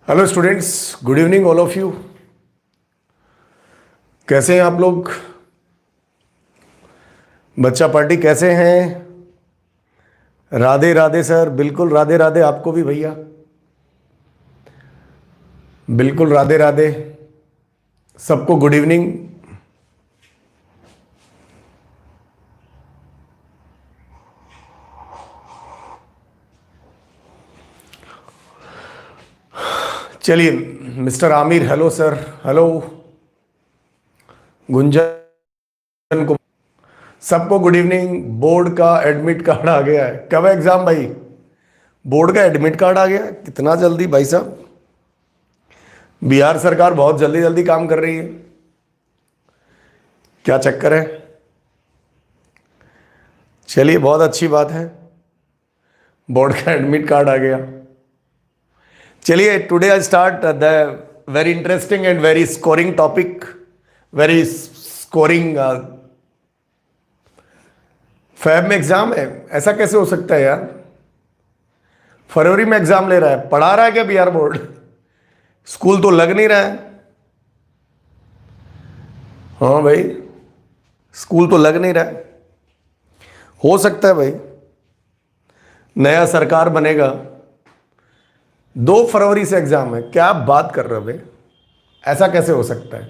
Hello students, good evening all of you. कैसे हैं आप लोग? बच्चा पार्टी कैसे हैं? राधे राधे सर, बिल्कुल राधे राधे आपको भी भैया, बिल्कुल राधे राधे सबको, गुड इवनिंग। चलिए, mister Aamir, hello sir, hello Gunjan को, सबको गुड इवनिंग। बोर्ड का एडमिट कार्ड आ गया है। कब है एग्जाम भाई? बोर्ड का एडमिट कार्ड आ गया है? कितना जल्दी भाई साहब! बिहार सरकार बहुत जल्दी जल्दी काम कर रही है, क्या चक्कर है? चलिए, बहुत अच्छी बात है, बोर्ड का एडमिट कार्ड आ गया। चलिए, today I start the very interesting and very scoring topic, very scoring. फैब में एग्जाम है? ऐसा कैसे हो सकता है यार? फरवरी में एग्जाम ले रहा है, पढ़ा रहा है क्या बिहार बोर्ड? स्कूल तो लग नहीं रहा है। हाँ भाई, स्कूल तो लग नहीं रहा है। हो सकता है भाई, नया सरकार बनेगा, 2 फरवरी से एग्जाम है। क्या आप बात कर रहे हो भाई? ऐसा कैसे हो सकता है?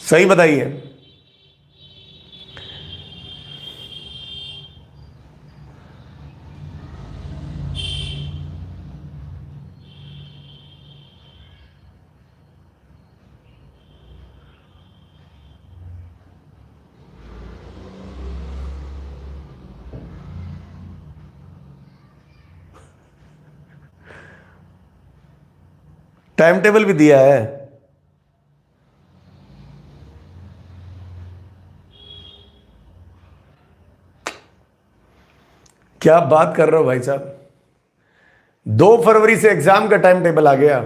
सही बताइए। टाइम टेबल भी दिया है? क्या बात कर रहे हो भाई साहब? 2 फरवरी से एग्जाम का टाइम टेबल आ गया?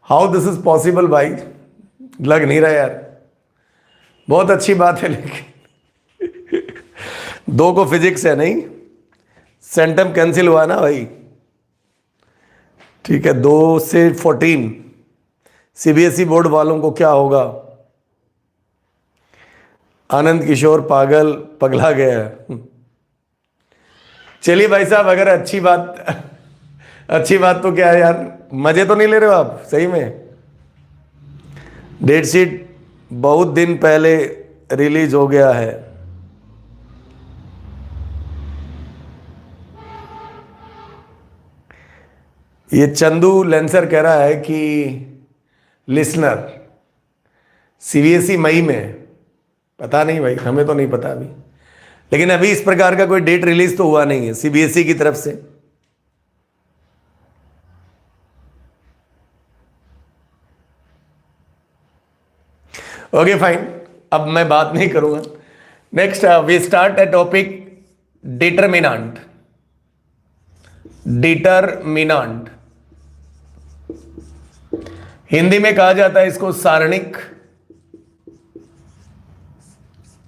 हाउ दिस इज पॉसिबल भाई? लग नहीं रहा यार। बहुत अच्छी बात है, लेकिन 2 को फिजिक्स है नहीं, सेंटम कैंसिल हुआ ना भाई। ठीक है, 2 से 14 सीबीएसई बोर्ड वालों को क्या होगा? आनंद किशोर पागल पगला गया है। चलिए भाई साहब, अगर अच्छी बात अच्छी बात तो क्या है यार, मजे तो नहीं ले रहे हो आप सही में? डेट शीट बहुत दिन पहले रिलीज हो गया है। ये चंदू लेंसर कह रहा है कि लिसनर सीबीएसई मई में, पता नहीं भाई, हमें तो नहीं पता अभी, लेकिन अभी इस प्रकार का कोई डेट रिलीज तो हुआ नहीं है सीबीएसई की तरफ से। ओके फाइन, अब मैं बात नहीं करूंगा। Next we start a topic, determinant. Determinant Hindi में कहा जाता है इसको सारणिक।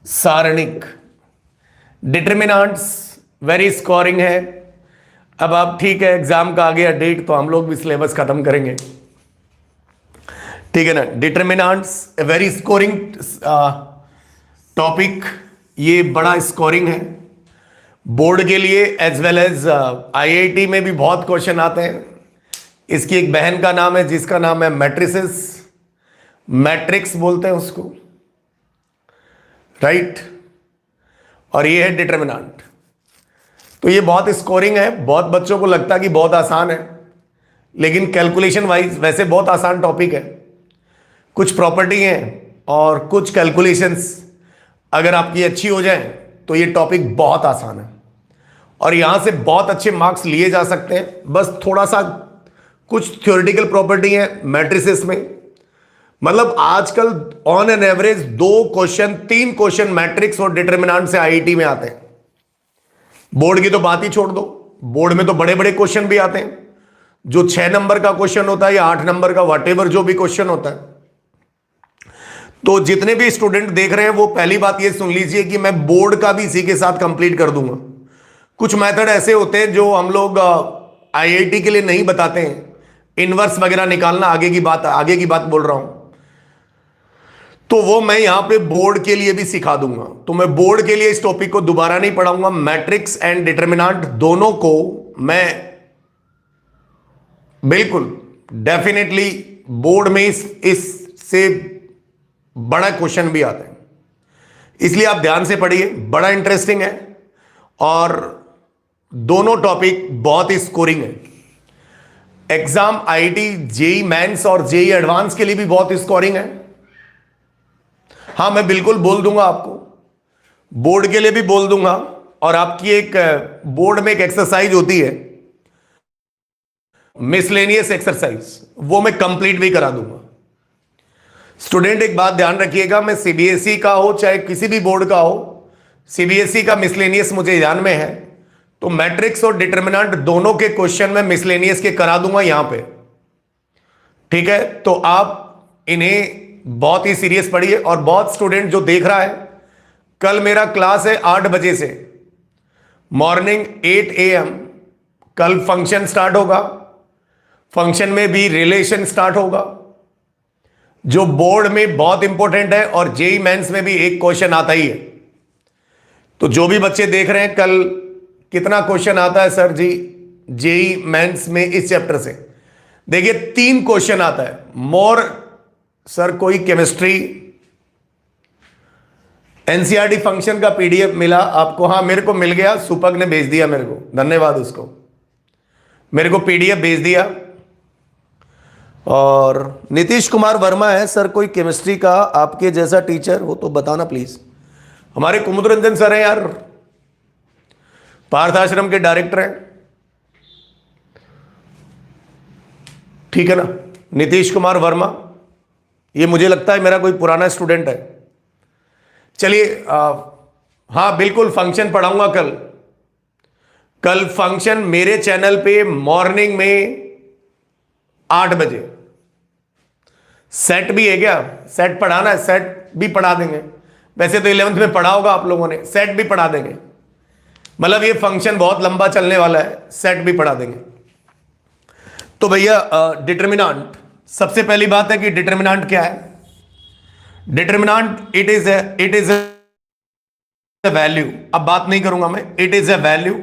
सारणिक डिटरमिनेंट्स वेरी स्कोरिंग है। अब आप ठीक है, एग्जाम का आ गया डेट, तो हम लोग भी सिलेबस खत्म करेंगे, ठीक है ना। डिटरमिनेंट्स वेरी स्कोरिंग टॉपिक, ये बड़ा स्कोरिंग है बोर्ड के लिए, एज वेल एज आईआईटी में भी बहुत क्वेश्चन आते हैं। इसकी एक बहन का नाम है जिसका नाम है मैट्रिसेस, मैट्रिक्स बोलते हैं उसको, राइट। और ये है डिटरमिनेंट। तो ये बहुत स्कोरिंग है, बहुत बच्चों को लगता है कि बहुत आसान है, लेकिन कैलकुलेशन वाइज वैसे बहुत आसान टॉपिक है। कुछ प्रॉपर्टी हैं और कुछ कैलकुलेशंस अगर आपकी अच्छी हो जाए तो ये टॉपिक बहुत आसान है और यहां से बहुत अच्छे मार्क्स लिए जा सकते हैं। बस थोड़ा सा कुछ थ्योरेटिकल प्रॉपर्टी है मैट्रिसेस में, मतलब आजकल on an average 3 question matrix और डिटरमिनेंट से आईआईटी में आते हैं। बोर्ड की तो बात ही छोड़ दो, बोर्ड में तो बड़े बड़े क्वेश्चन भी आते हैं, जो 6 नंबर का क्वेश्चन होता है या 8 नंबर का, वॉटेवर जो भी क्वेश्चन होता है। तो जितने भी स्टूडेंट देख रहे हैं वो पहली बात ये सुन लीजिए कि मैं बोर्ड का भी इसी के साथ कंप्लीट कर दूंगा। कुछ मेथड ऐसे होते हैं जो हम लोग आईआईटी के लिए नहीं बताते हैं, इनवर्स वगैरह निकालना, आगे की बात बोल रहा हूं, तो वो मैं यहां पे बोर्ड के लिए भी सिखा दूंगा। तो मैं बोर्ड के लिए इस टॉपिक को दोबारा नहीं पढ़ाऊंगा। मैट्रिक्स एंड डिटर्मिनेंट दोनों को मैं बिल्कुल डेफिनेटली बोर्ड में इससे बड़ा क्वेश्चन भी आता है, इसलिए आप ध्यान से पढ़िए, बड़ा इंटरेस्टिंग है और दोनों टॉपिक बहुत ही स्कोरिंग है। एग्जाम आईआईटी जेई मेंस और जेई एडवांस के लिए भी बहुत स्कोरिंग है। हां, मैं बिल्कुल बोल दूंगा आपको, बोर्ड के लिए भी बोल दूंगा, और आपकी एक बोर्ड में एक एक्सरसाइज होती है मिसलेनियस एक्सरसाइज, वो मैं कंप्लीट भी करा दूंगा। स्टूडेंट एक बात ध्यान रखिएगा, मैं सीबीएसई का हो चाहे किसी भी बोर्ड का हो, सीबीएसई का मिसलेनियस मुझे ध्यान में है, तो मैट्रिक्स और डिटर्मिनेंट दोनों के क्वेश्चन में मिसलेनियस के करा दूंगा यहां पे। ठीक है, तो आप इन्हें बहुत ही सीरियस पढ़िए। और बहुत स्टूडेंट जो देख रहा है, कल मेरा क्लास है 8 बजे से, मॉर्निंग 8 AM कल फंक्शन स्टार्ट होगा। फंक्शन में भी रिलेशन स्टार्ट होगा, जो बोर्ड में बहुत इंपॉर्टेंट है, और जेई मेंस में भी एक क्वेश्चन आता ही है। तो जो भी बच्चे देख रहे हैं, कल कितना क्वेश्चन आता है सर जी जेई मेंस में इस चैप्टर से, देखिए 3 क्वेश्चन आता है। मोर सर कोई केमिस्ट्री एनसीईआरटी फंक्शन का पीडीएफ मिला आपको? हाँ, मेरे को मिल गया, सुपक ने भेज दिया मेरे को, धन्यवाद उसको, मेरे को पीडीएफ भेज दिया। और नीतीश कुमार वर्मा है सर, कोई केमिस्ट्री का आपके जैसा टीचर हो तो बताना प्लीज। हमारे कुमुद रंजन सर हैं यार, पार्थ आश्रम के डायरेक्टर हैं, ठीक है ना। नीतीश कुमार वर्मा, ये मुझे लगता है मेरा कोई पुराना स्टूडेंट है। चलिए, हाँ बिल्कुल फंक्शन पढ़ाऊंगा कल। कल फंक्शन मेरे चैनल पे मॉर्निंग में 8 बजे। सेट भी है क्या? सेट पढ़ाना है? सेट भी पढ़ा देंगे, वैसे तो 11th में पढ़ा होगा आप लोगों ने, सेट भी पढ़ा देंगे। मतलब ये फंक्शन बहुत लंबा चलने वाला है, सेट भी पढ़ा देंगे। तो भैया डिटर्मिनेंट, सबसे पहली बात है कि डिटर्मिनेंट क्या है। Determinant it is a value, अब बात नहीं करूंगा मैं, इट इज ए वैल्यू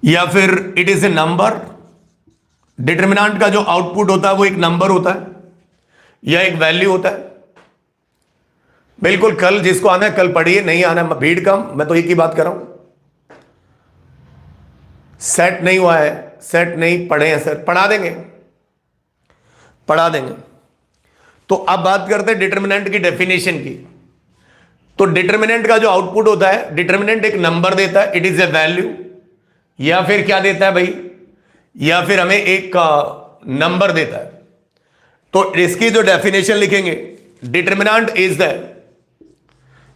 या फिर it is a number. Determinant का जो आउटपुट होता है वो एक नंबर होता है या एक वैल्यू होता है। बिल्कुल, कल जिसको आना है कल पढ़िए, नहीं आना है भीड़ कम, मैं तो एक ही बात कर रहा हूं। सेट नहीं हुआ है, सेट नहीं पढ़े हैं सर, पढ़ा देंगे, पढ़ा देंगे। तो अब बात करते हैं डिटर्मिनेंट की डेफिनेशन की। तो डिटर्मिनेंट का जो आउटपुट होता है, डिटर्मिनेंट एक नंबर देता है, इट इज ए वैल्यू, या फिर क्या देता है भाई, या फिर हमें एक नंबर देता है। तो इसकी जो डेफिनेशन लिखेंगे, डिटर्मिनेंट इज द,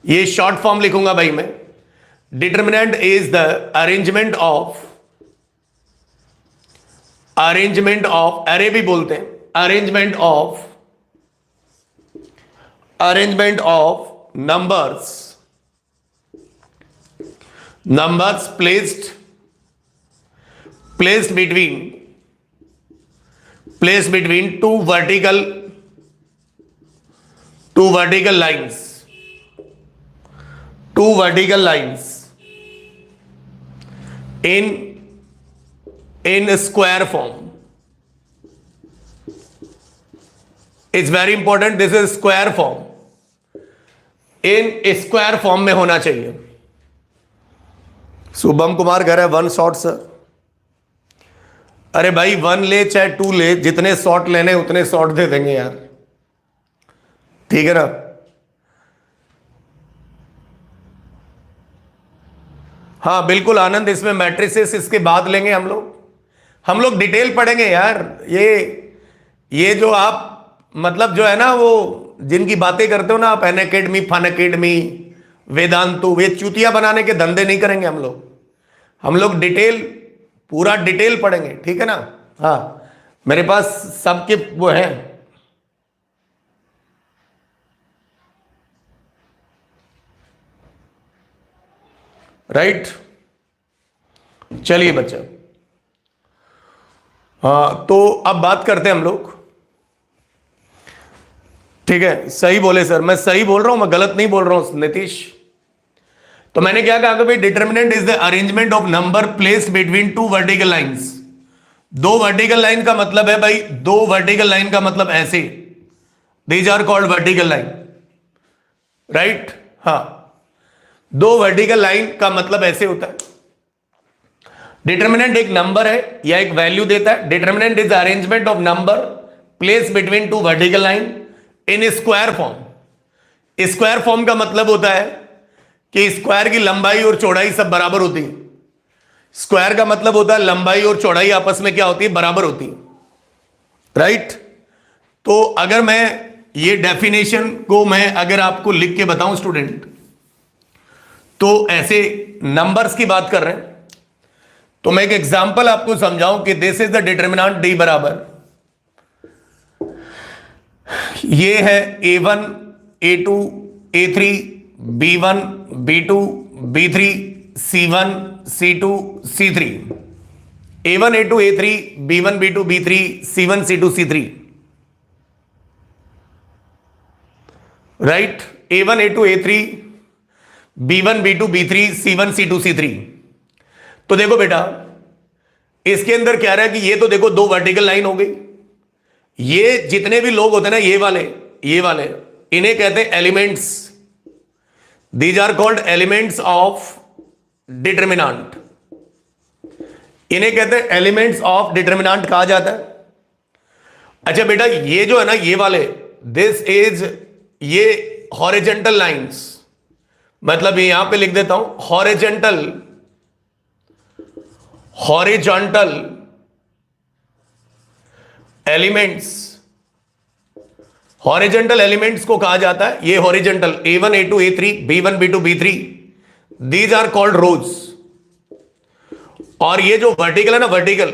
ये शॉर्ट फॉर्म लिखूंगा भाई मैं, determinant is the arrangement of अरे भी बोलते हैं, arrangement of numbers placed between two vertical lines in square form. It's very important, this is square form, in square form में होना चाहिए। शुभम कुमार कह रहे हैं 1 शॉट सर। अरे भाई 1 ले चाहे 2 ले, जितने शॉट लेने उतने शॉट दे देंगे यार, ठीक है ना। हाँ बिल्कुल आनंद, इसमें मैट्रिसेस इसके बाद लेंगे हम लोग डिटेल पढ़ेंगे यार। ये जो आप मतलब जो है ना, वो जिनकी बातें करते हो ना आप, Unacademy, fun academy, Vedantu, वे चूतिया बनाने के धंधे नहीं करेंगे हम लोग डिटेल, पूरा डिटेल पढ़ेंगे, ठीक है ना। हाँ मेरे पास सबके वो है। राइट, चलिए बच्चा, हाँ, तो अब बात करते हैं हम लोग। ठीक है, सही बोले सर, मैं सही बोल रहा हूं, मैं गलत नहीं बोल रहा हूं नीतीश। तो मैंने क्या कहा कि भाई determinant is the arrangement of number placed between two vertical lines. दो वर्टिकल लाइन का मतलब है भाई, दो वर्टिकल लाइन का मतलब ऐसे, these are called vertical line, right. हाँ, दो वर्टिकल लाइन का मतलब ऐसे होता है। डिटर्मिनेंट एक नंबर है या एक वैल्यू देता है। Determinant is arrangement of number place between two vertical line in square form. Square form का मतलब होता है कि स्क्वायर की लंबाई और चौड़ाई सब बराबर होती है। स्क्वायर का मतलब होता है लंबाई और चौड़ाई आपस में क्या होती है, बराबर होती है, राइट। तो अगर मैं ये डेफिनेशन को मैं अगर आपको लिख के बताऊं स्टूडेंट, तो ऐसे नंबर्स की बात कर रहे हैं, तो मैं एक एग्जांपल आपको समझाऊं कि this is the determinant D बराबर, ये है A1 A2 A3 B1 B2 B3 C1 C2 C3, A1 A2 A3 B1 B2 B3 C1 C2 C3, right. A1 A2 A3 B1 B2 B3 C1 C2 C3। तो देखो बेटा, इसके अंदर क्या रहा है कि ये तो देखो दो वर्टिकल लाइन हो गई। ये जितने भी लोग होते हैं ना, ये वाले इन्हें कहते हैं elements. These are called elements of determinant. इन्हें कहते हैं एलिमेंट्स ऑफ डिटर्मिनेंट कहा जाता है। अच्छा बेटा, ये जो है ना, ये वाले, दिस इज, ये हॉरिजॉन्टल लाइंस, मतलब ये यहां पे लिख देता हूं हॉरिजॉन्टल एलिमेंट्स। हॉरिजॉन्टल एलिमेंट्स को कहा जाता है, ये horizontal A1 A2 A3 B1 B2 B3, these are called rows. और ये जो वर्टिकल है ना, वर्टिकल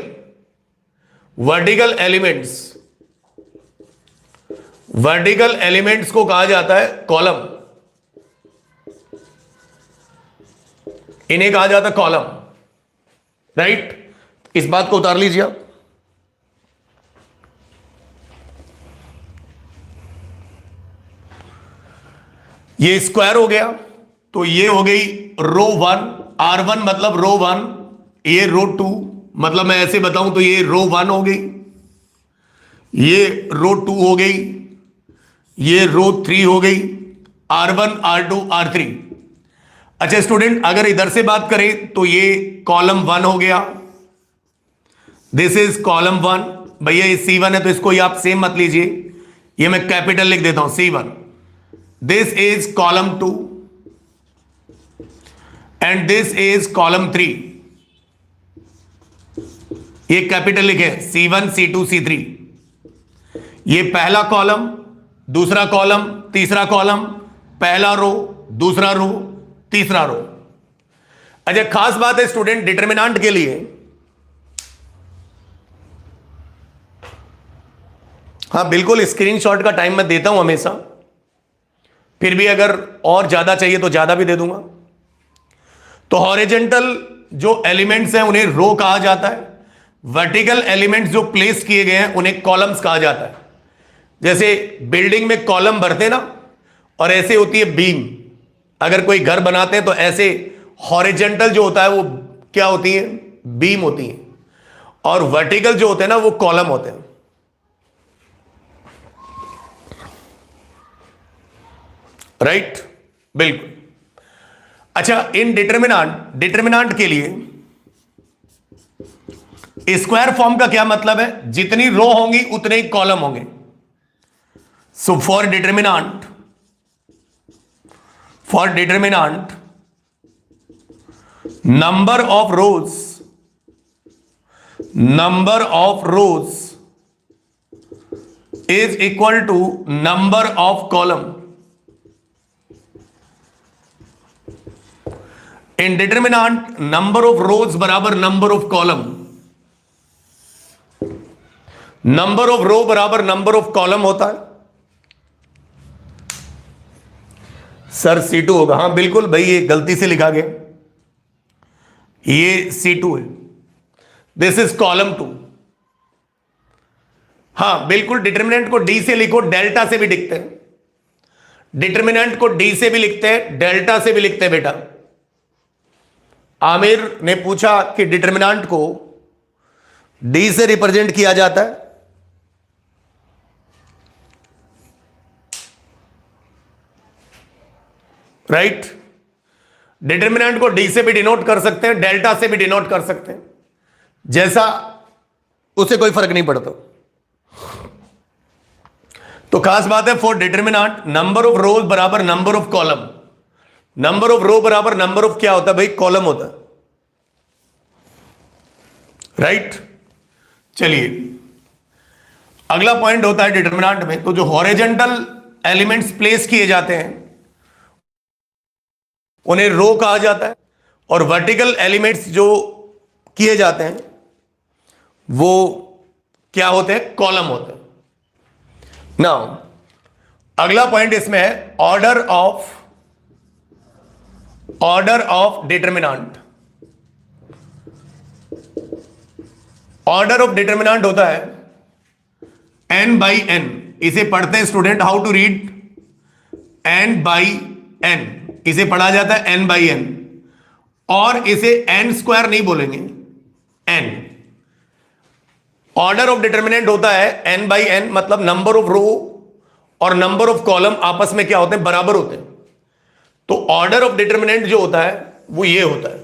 एलिमेंट्स को कहा जाता है कॉलम। इन्हें कहा जाता है कॉलम, राइट। इस बात को उतार लीजिए आप। ये स्क्वायर हो गया, तो ये हो गई रो 1, R1 मतलब रो 1, ये रो 2, मतलब मैं ऐसे बताऊं तो ये रो 1 हो गई, ये रो 2 हो गई, ये रो 3 हो गई, R1 R2 R3। अच्छा स्टूडेंट, अगर इधर से बात करें तो ये कॉलम 1 हो गया, दिस इज कॉलम 1। भैया ये C1 है तो इसको ये आप सेम मत लीजिए, ये मैं कैपिटल लिख देता हूं C1। This is column 2 and this is column 3। ये कैपिटल लिखे C1 C2 C3। ये पहला कॉलम, दूसरा कॉलम, तीसरा कॉलम, पहला रो, दूसरा रो, तीसरा रो। अच्छा खास बात है स्टूडेंट डिटर्मिनेंट के लिए, हाँ बिल्कुल स्क्रीनशॉट का टाइम मैं देता हूं हमेशा, फिर भी अगर और ज्यादा चाहिए तो ज्यादा भी दे दूंगा। तो हॉरिजॉन्टल जो एलिमेंट्स हैं उन्हें रो कहा जाता है, वर्टिकल एलिमेंट्स जो प्लेस किए गए हैं उन्हें कॉलम्स कहा जाता है। जैसे बिल्डिंग में कॉलम भरते ना, और ऐसे होती है बीम। अगर कोई घर बनाते हैं तो ऐसे हॉरिजॉन्टल जो होता है वो क्या होती है, बीम होती है, और वर्टिकल जो होते हैं ना वो कॉलम होते हैं, राइट बिल्कुल। अच्छा इन डिटर्मिनेंट के लिए स्क्वायर फॉर्म का क्या मतलब है, जितनी रो होंगी उतने ही कॉलम होंगे। So for determinant number of rows is equal to number of column. In determinant number of rows बराबर number of column, number of row बराबर नंबर ऑफ कॉलम होता है। सर C2 होगा, हाँ बिल्कुल भाई, ये गलती से लिखा गया, ये C2 है, दिस इज कॉलम 2। हाँ बिल्कुल, डिटर्मिनेंट को डी से लिखो, डेल्टा से भी लिखते हैं, डिटर्मिनेंट को डी से भी लिखते हैं, डेल्टा से भी लिखते हैं बेटा। आमिर ने पूछा कि डिटर्मिनेंट को डी से रिप्रेजेंट किया जाता है, राइट। डिटर्मिनेंट को डी से भी डिनोट कर सकते हैं, डेल्टा से भी डिनोट कर सकते हैं, जैसा उसे कोई फर्क नहीं पड़ता। तो खास बात है for determinant number of rows बराबर number of column, number of row बराबर नंबर ऑफ क्या होता है भाई, कॉलम होता है, राइट। चलिए अगला पॉइंट होता है डिटर्मिनेंट में, तो जो हॉरिजॉन्टल एलिमेंट्स प्लेस किए जाते हैं उन्हें रो कहा जाता है, और वर्टिकल एलिमेंट्स जो किए जाते हैं वो क्या होते हैं, कॉलम होते हैं। नाउ अगला पॉइंट इसमें है order of determinant. Order of determinant होता है n बाई n, इसे पढ़ते हैं student, how to read n by n, इसे पढ़ा जाता है n बाई n, और इसे n स्क्वायर नहीं बोलेंगे, n। ऑर्डर ऑफ डिटर्मिनेंट होता है n बाई n, मतलब नंबर ऑफ रो और नंबर ऑफ कॉलम आपस में क्या होते हैं, बराबर होते हैं। तो ऑर्डर ऑफ डिटर्मिनेंट जो होता है वो ये होता है,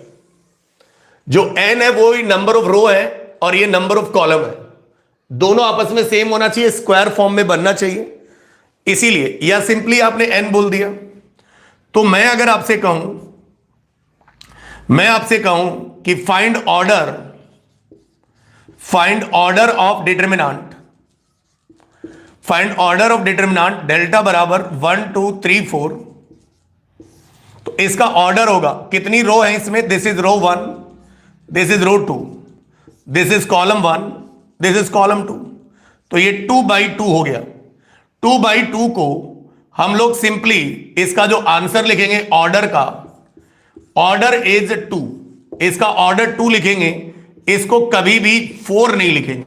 जो n है वो ही नंबर ऑफ रो है और ये नंबर ऑफ कॉलम है, दोनों आपस में सेम होना चाहिए, स्क्वायर फॉर्म में बनना चाहिए, इसीलिए, या सिंपली आपने n बोल दिया। तो मैं अगर आपसे कहूं कि find order of determinant, delta बराबर 1 2 3 4, तो इसका ऑर्डर होगा, कितनी रो है इसमें, this is row 1, this is row 2, this is column 1, this is column 2, तो ये 2 बाई 2 हो गया। 2 बाई 2 को हम लोग सिंपली इसका जो आंसर लिखेंगे ऑर्डर का, ऑर्डर इज 2, इसका ऑर्डर 2 लिखेंगे, इसको कभी भी 4 नहीं लिखेंगे,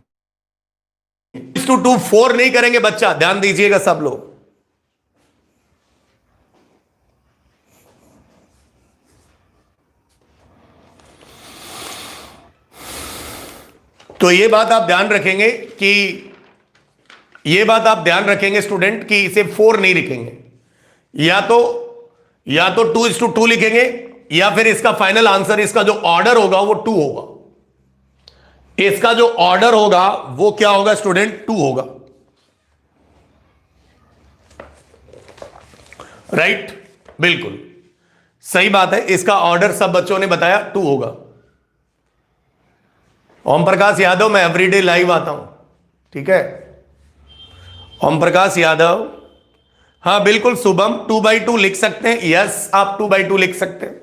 2 4 नहीं करेंगे बच्चा, ध्यान दीजिएगा सब लोग। तो ये बात आप ध्यान रखेंगे स्टूडेंट कि इसे 4 नहीं लिखेंगे, या तो 2:2 लिखेंगे, या फिर इसका फाइनल आंसर, इसका जो ऑर्डर होगा वो 2 होगा, इसका जो ऑर्डर होगा वो क्या होगा स्टूडेंट, 2 होगा, राइट। बिल्कुल सही बात है, इसका ऑर्डर सब बच्चों ने बताया 2 होगा। ओम प्रकाश यादव, मैं एवरीडे लाइव आता हूं, ठीक है। ओम प्रकाश यादव, हाँ बिल्कुल शुभम, 2/2 लिख सकते हैं, यस आप 2/2 लिख सकते हैं,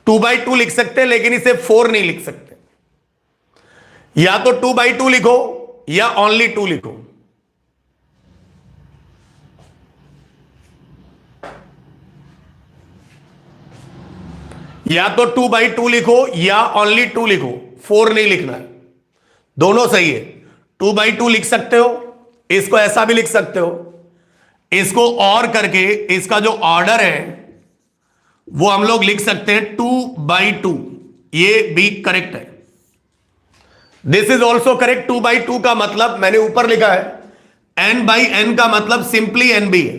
2/2 लिख सकते हैं, लेकिन इसे 4 नहीं लिख सकते, या तो 2/2 लिखो या ओनली 2 लिखो। या तो 2/2 लिखो या ओनली 2 लिखो, 4 नहीं लिखना है, दोनों सही है। 2/2 लिख सकते हो, इसको ऐसा भी लिख सकते हो, इसको और करके इसका जो ऑर्डर है वो हम लोग लिख सकते हैं 2/2, ये भी करेक्ट है। This is also correct. 2/2 का मतलब मैंने ऊपर लिखा है, n/n का मतलब सिंपली n भी है,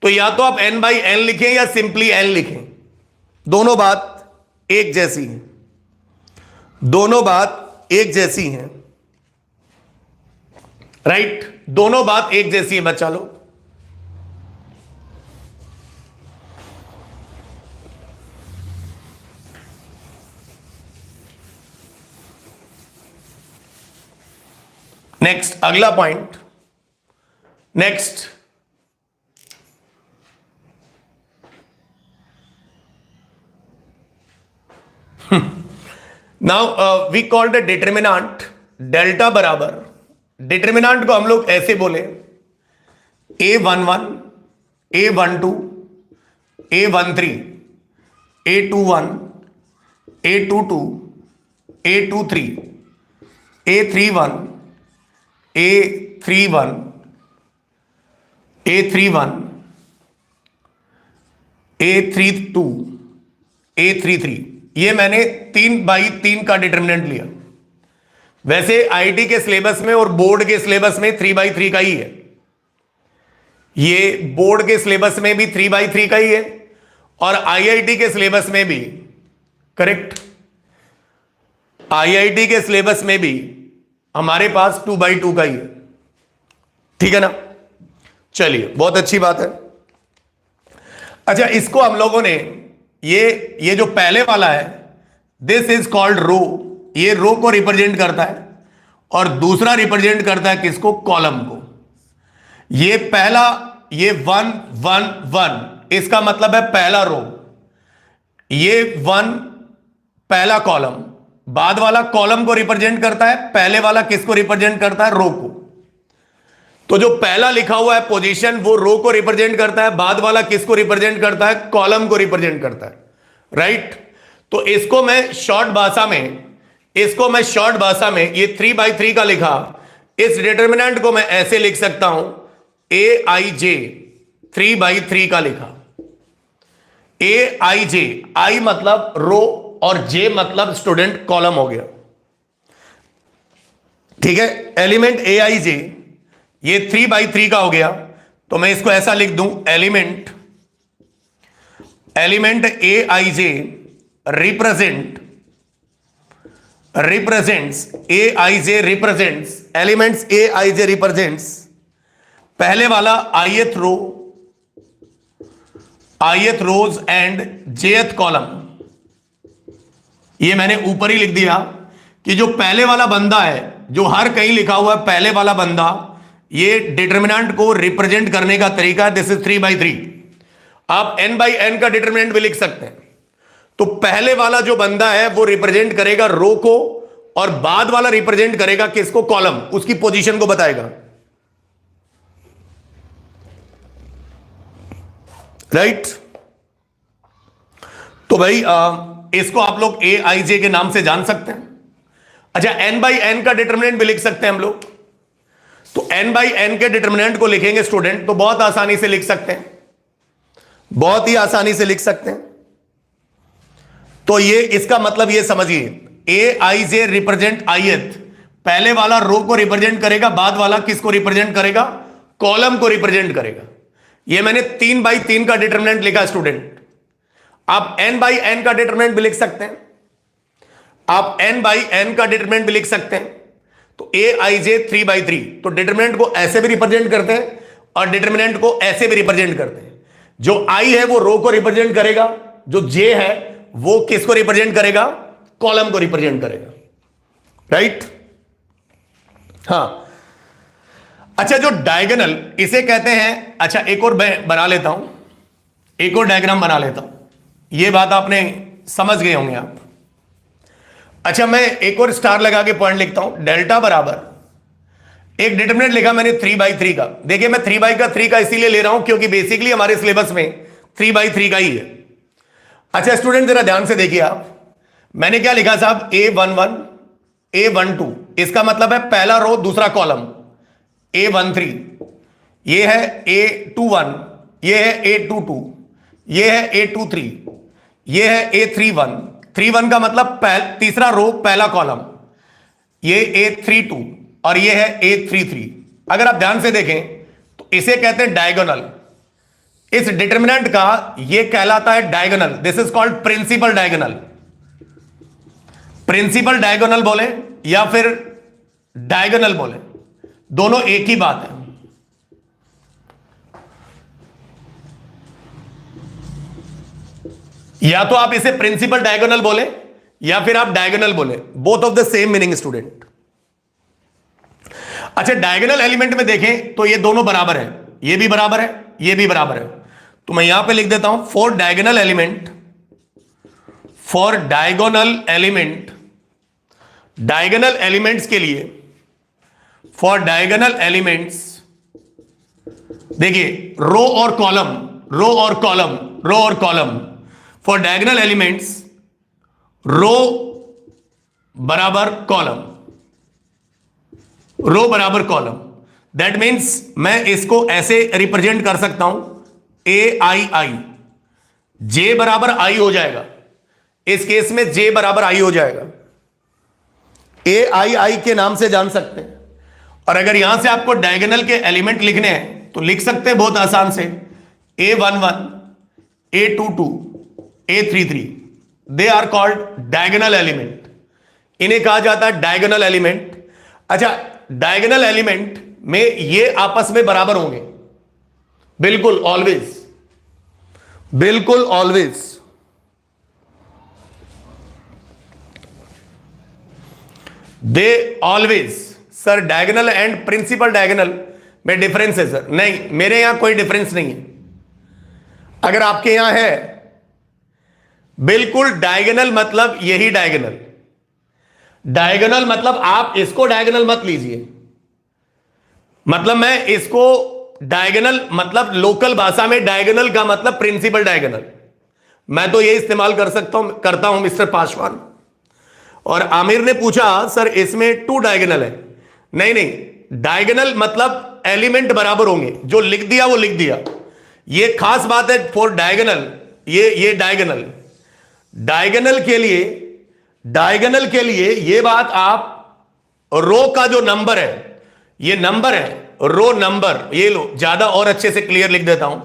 तो या तो आप n/n लिखें या सिंपली n लिखें, दोनों बात एक जैसी है, दोनों बात एक जैसी है, राइट, दोनों बात एक जैसी है बच्चा लोग। नेक्स्ट अगला point, next now we call the determinant delta बराबर, डिटर्मिनेंट को हम लोग ऐसे बोले A11, A12, A13, A21, A22, A23, A31, A31 A31 A32 A33, ये मैंने 3/3 का डिटर्मिनेंट लिया। वैसे आईआईटी के सिलेबस में और बोर्ड के सिलेबस में 3/3 का ही है, ये बोर्ड के सिलेबस में भी 3/3 का ही है और आईआईटी के सिलेबस में भी, करेक्ट, आईआईटी के सिलेबस में भी हमारे पास 2/2 का ही है। ठीक है ना, चलिए बहुत अच्छी बात है। अच्छा, इसको हम लोगों ने ये जो पहले वाला है, दिस इज कॉल्ड रो, ये रो को रिप्रेजेंट करता है और दूसरा रिप्रेजेंट करता है किसको, कॉलम को। ये पहला, ये 1 1 1, इसका मतलब है पहला रो, ये 1 पहला कॉलम, बाद वाला कॉलम को रिप्रेजेंट करता है, पहले वाला किसको रिप्रेजेंट करता है, रो को। तो जो पहला लिखा हुआ है पोजीशन, वो रो को रिप्रेजेंट करता है, बाद वाला किसको रिप्रेजेंट करता है, कॉलम को रिप्रेजेंट करता है, राइट। तो इसको मैं शॉर्ट भाषा में ये 3/3 का लिखा, इस डिटर्मिनेंट को मैं ऐसे लिख सकता हूं, AIJ 3/3 का लिखा। AIJ, I मतलब रो और J मतलब स्टूडेंट, कॉलम हो गया। ठीक है, एलिमेंट AIJ ये 3/3 का हो गया, तो मैं इसको ऐसा लिख दूं, एलिमेंट AIJ रिप्रेजेंट्स पहले वाला ith rows and jth column. ये मैंने ऊपर ही लिख दिया कि जो पहले वाला बंदा है, जो हर कहीं लिखा हुआ है पहले वाला बंदा, ये डिटर्मिनेंट को रिप्रेजेंट करने का तरीका है, दिस इज 3/3। आप n/n का डिटर्मिनेंट भी लिख सकते हैं। तो पहले वाला जो बंदा है वो रिप्रेजेंट करेगा रो को और बाद वाला रिप्रेजेंट करेगा किसको, कॉलम, उसकी पोजीशन को बताएगा, राइट। तो भाई इसको आप लोग AIJ के नाम से जान सकते हैं। अच्छा, n/n का डिटर्मिनेंट भी लिख सकते हैं हम लोग। तो n/n के डिटर्मिनेंट को लिखेंगे स्टूडेंट, तो बहुत आसानी से लिख सकते हैं, बहुत ही आसानी से लिख सकते हैं। तो ये इसका मतलब ये समझिए, AIJ रिप्रेजेंट ith, पहले वाला रो को रिप्रेजेंट करेगा, बाद वाला किसको रिप्रेजेंट करेगा, कॉलम को रिप्रेजेंट करेगा। ये मैंने 3/3 का डिटर्मिनेंट लिखा स्टूडेंट। आप n/n का डिटर्मिनेंट भी लिख सकते हैं, आप n/n का डिटर्मिनेंट भी लिख सकते हैं। तो AIJ 3/3, तो डिटर्मिनेंट को ऐसे भी रिप्रेजेंट करते हैं और डिटर्मिनेंट को ऐसे भी रिप्रेजेंट करते हैं। जो I है वो रो को रिप्रेजेंट करेगा, जो J है वो किसको रिप्रेजेंट करेगा, कॉलम को रिप्रेजेंट करेगा, राइट। हाँ, अच्छा, जो डायगोनल इसे कहते हैं। अच्छा, एक और बना लेता हूं, एक और डायग्राम बना लेता हूं, ये बात आपने समझ गए होंगे आप। अच्छा, मैं एक और स्टार लगा के पॉइंट लिखता हूं, डेल्टा बराबर एक डिटर्मिनेंट लिखा मैंने 3/3 का। देखिए, मैं 3/3 का इसीलिए ले रहा हूं क्योंकि बेसिकली हमारे सिलेबस में 3/3 का ही है। अच्छा स्टूडेंट, जरा ध्यान से देखिए आप, मैंने क्या लिखा साहब, A11 A12, इसका मतलब है पहला रो दूसरा कॉलम, A13, ये है A21, ये है A22, ये है A23, ये है A31, 31 का मतलब तीसरा रो पहला कॉलम, ये A32 और ये है A33। अगर आप ध्यान से देखें तो इसे कहते हैं डायगोनल। इस डिटर्मिनेंट का ये कहलाता है diagonal, this is called principal diagonal. Principal diagonal बोले या फिर डायगोनल बोले, दोनों एक ही बात है। या तो आप इसे प्रिंसिपल डायगोनल बोले या फिर आप डायगोनल बोले, both of the same meaning student. अच्छा, डायगोनल एलिमेंट में देखें तो ये दोनों बराबर है, ये भी बराबर है, ये भी बराबर है। तो मैं यहां पे लिख देता हूं, for diagonal element, diagonal elements के लिए, फॉर डायगोनल एलिमेंट्स, देखिए रो और कॉलम, रो और कॉलम, रो और कॉलम, फॉर डायगोनल एलिमेंट्स रो बराबर कॉलम, रो बराबर कॉलम। दैट मीन्स मैं इसको ऐसे रिप्रेजेंट कर सकता हूं, ए आई आई, जे बराबर आई हो जाएगा। इस केस में जे बराबर आई हो जाएगा, ए आई आई के नाम से जान सकते हैं। और अगर यहां से आपको डायगोनल के एलिमेंट लिखने हैं तो लिख सकते हैं बहुत आसान से, A11, A22, A33, they are called diagonal element. इन्हें कहा जाता है डायगोनल एलिमेंट। अच्छा, डायगोनल एलिमेंट में ये आपस में बराबर होंगे, बिल्कुल ऑलवेज, बिल्कुल always. They always. Sir diagonal and principal diagonal में डिफरेंस है सर? नहीं, मेरे यहां कोई डिफरेंस नहीं है। अगर आपके यहां है, बिल्कुल डायगोनल मतलब यही डायगोनल। डायगोनल मतलब आप इसको डायगोनल मत लीजिए, मतलब मैं इसको डायगोनल मतलब लोकल भाषा में डायगोनल का मतलब प्रिंसिपल डायगोनल, मैं तो ये इस्तेमाल करता हूं मिस्टर पासवान। और आमिर ने पूछा सर इसमें 2 डायगोनल है। नहीं नहीं, डायगोनल मतलब एलिमेंट बराबर होंगे, जो लिख दिया वो लिख दिया। ये खास बात है फॉर डायगोनल। ये डायगोनल, डायगोनल के लिए ये बात आप रो का जो नंबर है, ये नंबर है रो नंबर, ये लो ज्यादा और अच्छे से क्लियर लिख देता हूं,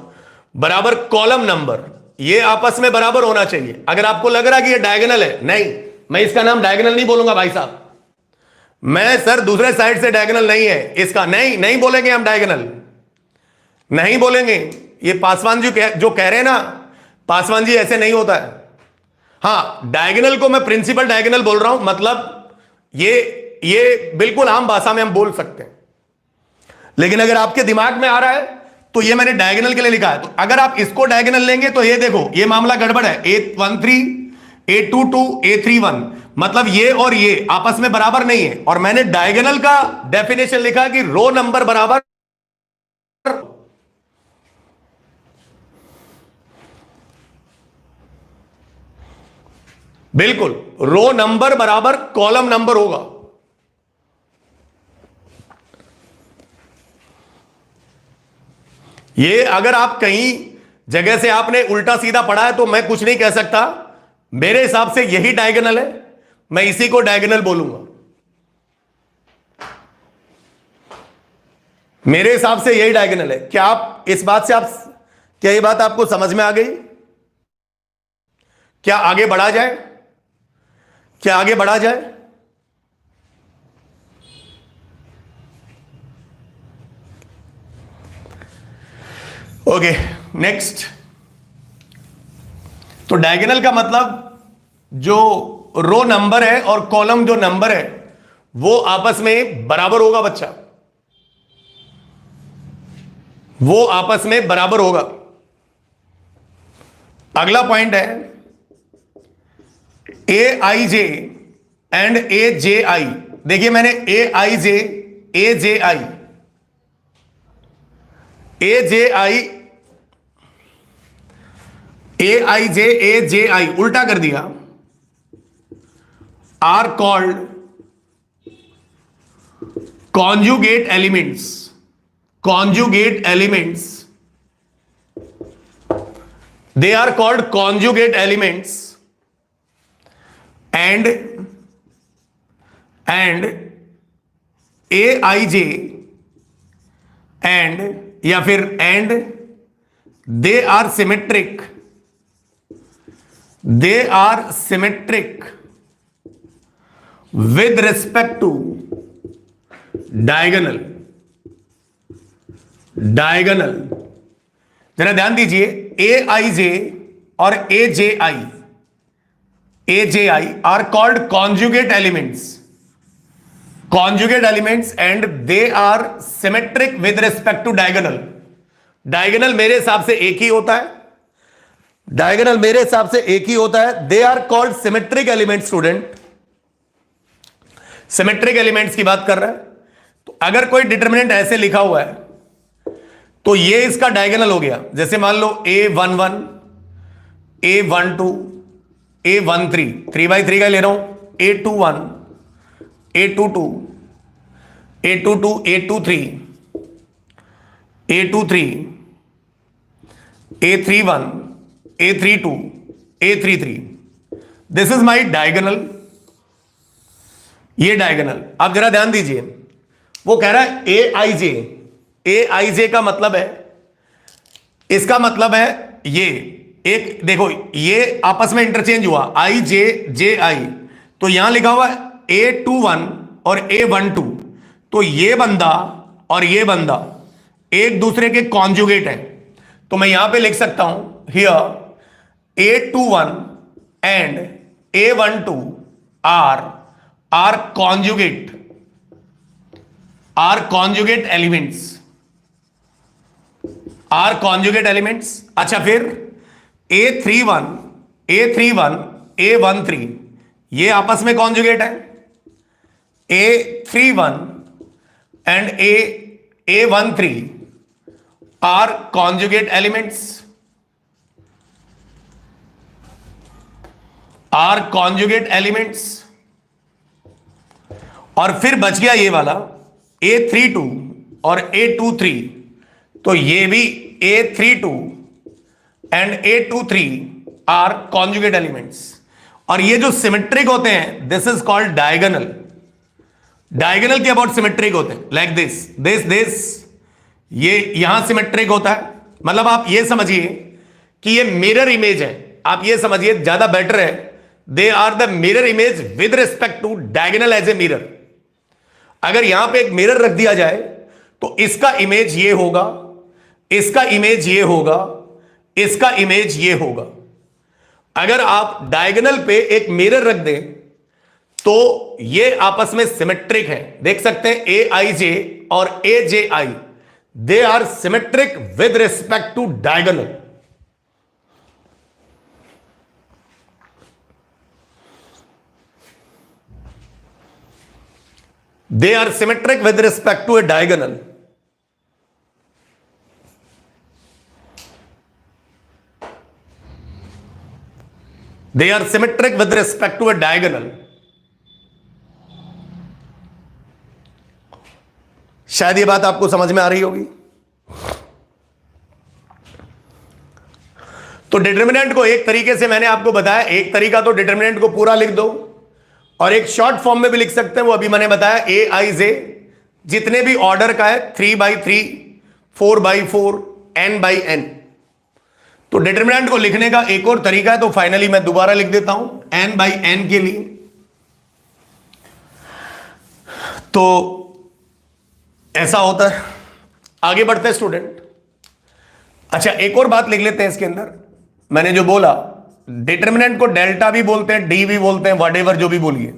बराबर कॉलम नंबर, ये आपस में बराबर होना चाहिए। अगर आपको लग रहा है कि ये डायगोनल है, नहीं, मैं इसका नाम डायगोनल नहीं बोलूंगा भाई साहब। मैं सर दूसरे साइड से डायगोनल नहीं है इसका, नहीं बोलेंगे हम डायगोनल, नहीं बोलेंगे। ये पासवान जी जो कह रहे हैं ना, पासवान जी ऐसे नहीं होता है। हां, डायगोनल को मैं प्रिंसिपल डायगोनल बोल रहा हूं, मतलब ये बिल्कुल आम भाषा में हम बोल सकते हैं। लेकिन अगर आपके दिमाग में आ रहा है तो ये मैंने डायगोनल के लिए लिखा है। तो अगर आप इसको डायगोनल लेंगे तो ये देखो, ये मामला गड़बड़ है। A13, A22, A31, मतलब ये और ये आपस में बराबर नहीं है। और मैंने डायगोनल का डेफिनेशन लिखा कि रो नंबर बराबर, बिल्कुल रो नंबर बराबर कॉलम नंबर होगा। ये अगर आप कहीं जगह से आपने उल्टा सीधा पढ़ा है तो मैं कुछ नहीं कह सकता। मेरे हिसाब से यही डायगोनल है, मैं इसी को डायगोनल बोलूंगा। मेरे हिसाब से यही डायगोनल है। क्या आप इस बात से क्या ये बात आपको समझ में आ गई? क्या आगे बढ़ा जाए? क्या आगे बढ़ा जाए? Okay, next. तो डायगोनल का मतलब जो रो नंबर है और कॉलम जो नंबर है वो आपस में बराबर होगा बच्चा, वो आपस में बराबर होगा। अगला पॉइंट है ए I J and A J आई। देखिए मैंने ए I J, A J I, A J I, A I J, A J आई उल्टा कर दिया। Are called conjugate elements, conjugate elements, they are called conjugate elements and aij and या फिर and they are symmetric, they are symmetric with respect to diagonal, diagonal। जरा ध्यान दीजिए, ए I J और A J I, A J I are called conjugate elements, conjugate elements and they are symmetric with respect to diagonal. Diagonal मेरे हिसाब से एक ही होता है, डायगोनल मेरे हिसाब से एक ही होता है। They are called symmetric element. Student symmetric elements की बात कर रहा है, तो अगर कोई डिटर्मिनेंट ऐसे लिखा हुआ है तो ये इसका डायगोनल हो गया। जैसे मान लो A11, A12, A13, 3 by 3 का ले रहा हूं, A21, A22, A22, A23, A23, A31, A32, A33, this is my diagonal. ये डायगोनल आप जरा ध्यान दीजिए, वो कह रहा है ए आई जे। ए आई जे का मतलब है, इसका मतलब है ये एक, देखो ये आपस में इंटरचेंज हुआ, आई जे जे आई, तो यहां लिखा हुआ A21 और A12, तो ये बंदा और ये बंदा एक दूसरे के कॉन्जुगेट है। तो मैं यहां पे लिख सकता हूं here A21 and A12 are conjugate elements. अच्छा, फिर A31 A13 ये आपस में कॉन्जुगेट है। A31 and A13 are conjugate elements. और फिर बच गया ये वाला A32 और A23, तो ये भी A32 and A23 are conjugate elements. और ये जो सिमेट्रिक होते हैं, this is called diagonal. Diagonal के अबाउट सिमेट्रिक होते हैं, लाइक दिस ये यहां सिमेट्रिक होता है। मतलब आप ये समझिए कि ये मिरर इमेज है, आप ये समझिए ज्यादा बेटर है, they are the mirror image with respect to diagonal as a mirror. अगर यहां पे एक मिरर रख दिया जाए तो इसका इमेज ये होगा, इसका इमेज ये होगा, इसका इमेज ये होगा। अगर आप डायगोनल पे एक मिरर रख दें तो ये आपस में सिमेट्रिक है। देख सकते हैं ए आई जे और A J I, they are symmetric with respect to diagonal. They are symmetric with respect to a diagonal. They are symmetric with respect to a diagonal. शायद ये बात आपको समझ में आ रही होगी। तो डिटर्मिनेंट को एक तरीके से मैंने आपको बताया, एक तरीका तो डिटर्मिनेंट को पूरा लिख दो, और एक शॉर्ट फॉर्म में भी लिख सकते हैं, वो अभी मैंने बताया ए आई जे, जितने भी ऑर्डर का है 3/3, 4/4, n/n। तो डिटर्मिनेंट को लिखने का एक और तरीका है, तो फाइनली मैं दोबारा लिख देता हूं n/n के लिए। तो ऐसा होता है। आगे बढ़ते हैं स्टूडेंट। अच्छा, एक और बात लिख लेते हैं इसके अंदर। मैंने जो बोला, डिटर्मिनेंट को डेल्टा भी बोलते हैं, डी भी बोलते हैं, व्हाटएवर जो भी बोलिए।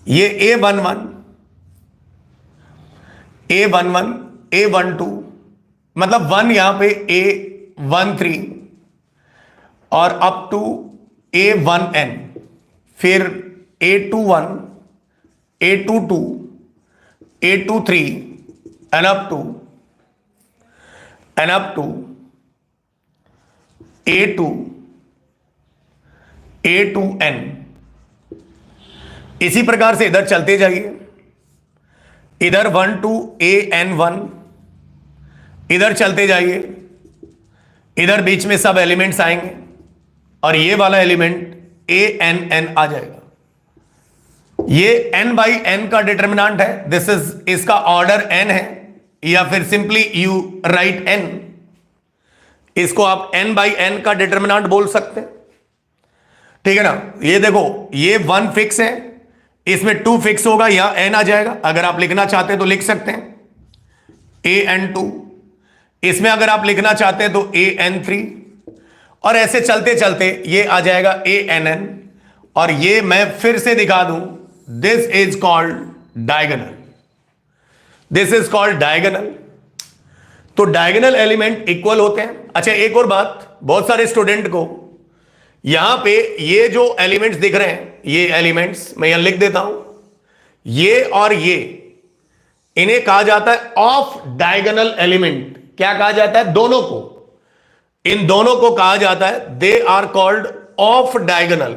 ये A11, A12, मतलब 1 यहां पे A13 और अप टू A1n, फिर A21, A22, A23 and up to A2n। इसी प्रकार से इधर चलते जाइए, इधर 1 to AN1, इधर चलते जाइए, इधर बीच में सब एलिमेंट्स आएंगे और ये वाला एलिमेंट ANN आ जाएगा। ये n/n का डिटर्मिनेंट है, दिस इज, इसका ऑर्डर n है, या फिर सिंपली यू राइट n, इसको आप n/n का डिटर्मिनेंट बोल सकते हैं। ठीक है ना। ये देखो, ये 1 फिक्स है, इसमें 2 फिक्स होगा, यहां n आ जाएगा। अगर आप लिखना चाहते हैं तो लिख सकते हैं AN2, इसमें अगर आप लिखना चाहते हैं तो AN3, और ऐसे चलते चलते ये आ जाएगा ANN। और ये मैं फिर से दिखा दूं, this is called diagonal, this is called diagonal. तो डायगोनल एलिमेंट इक्वल होते हैं। अच्छा, एक और बात, बहुत सारे स्टूडेंट को यहां पे ये जो एलिमेंट्स दिख रहे हैं, ये एलिमेंट्स मैं यहां लिख देता हूं, ये और ये, इन्हें कहा जाता है ऑफ डायगोनल एलिमेंट। क्या कहा जाता है? दोनों को, इन दोनों को कहा जाता है, they are called off diagonal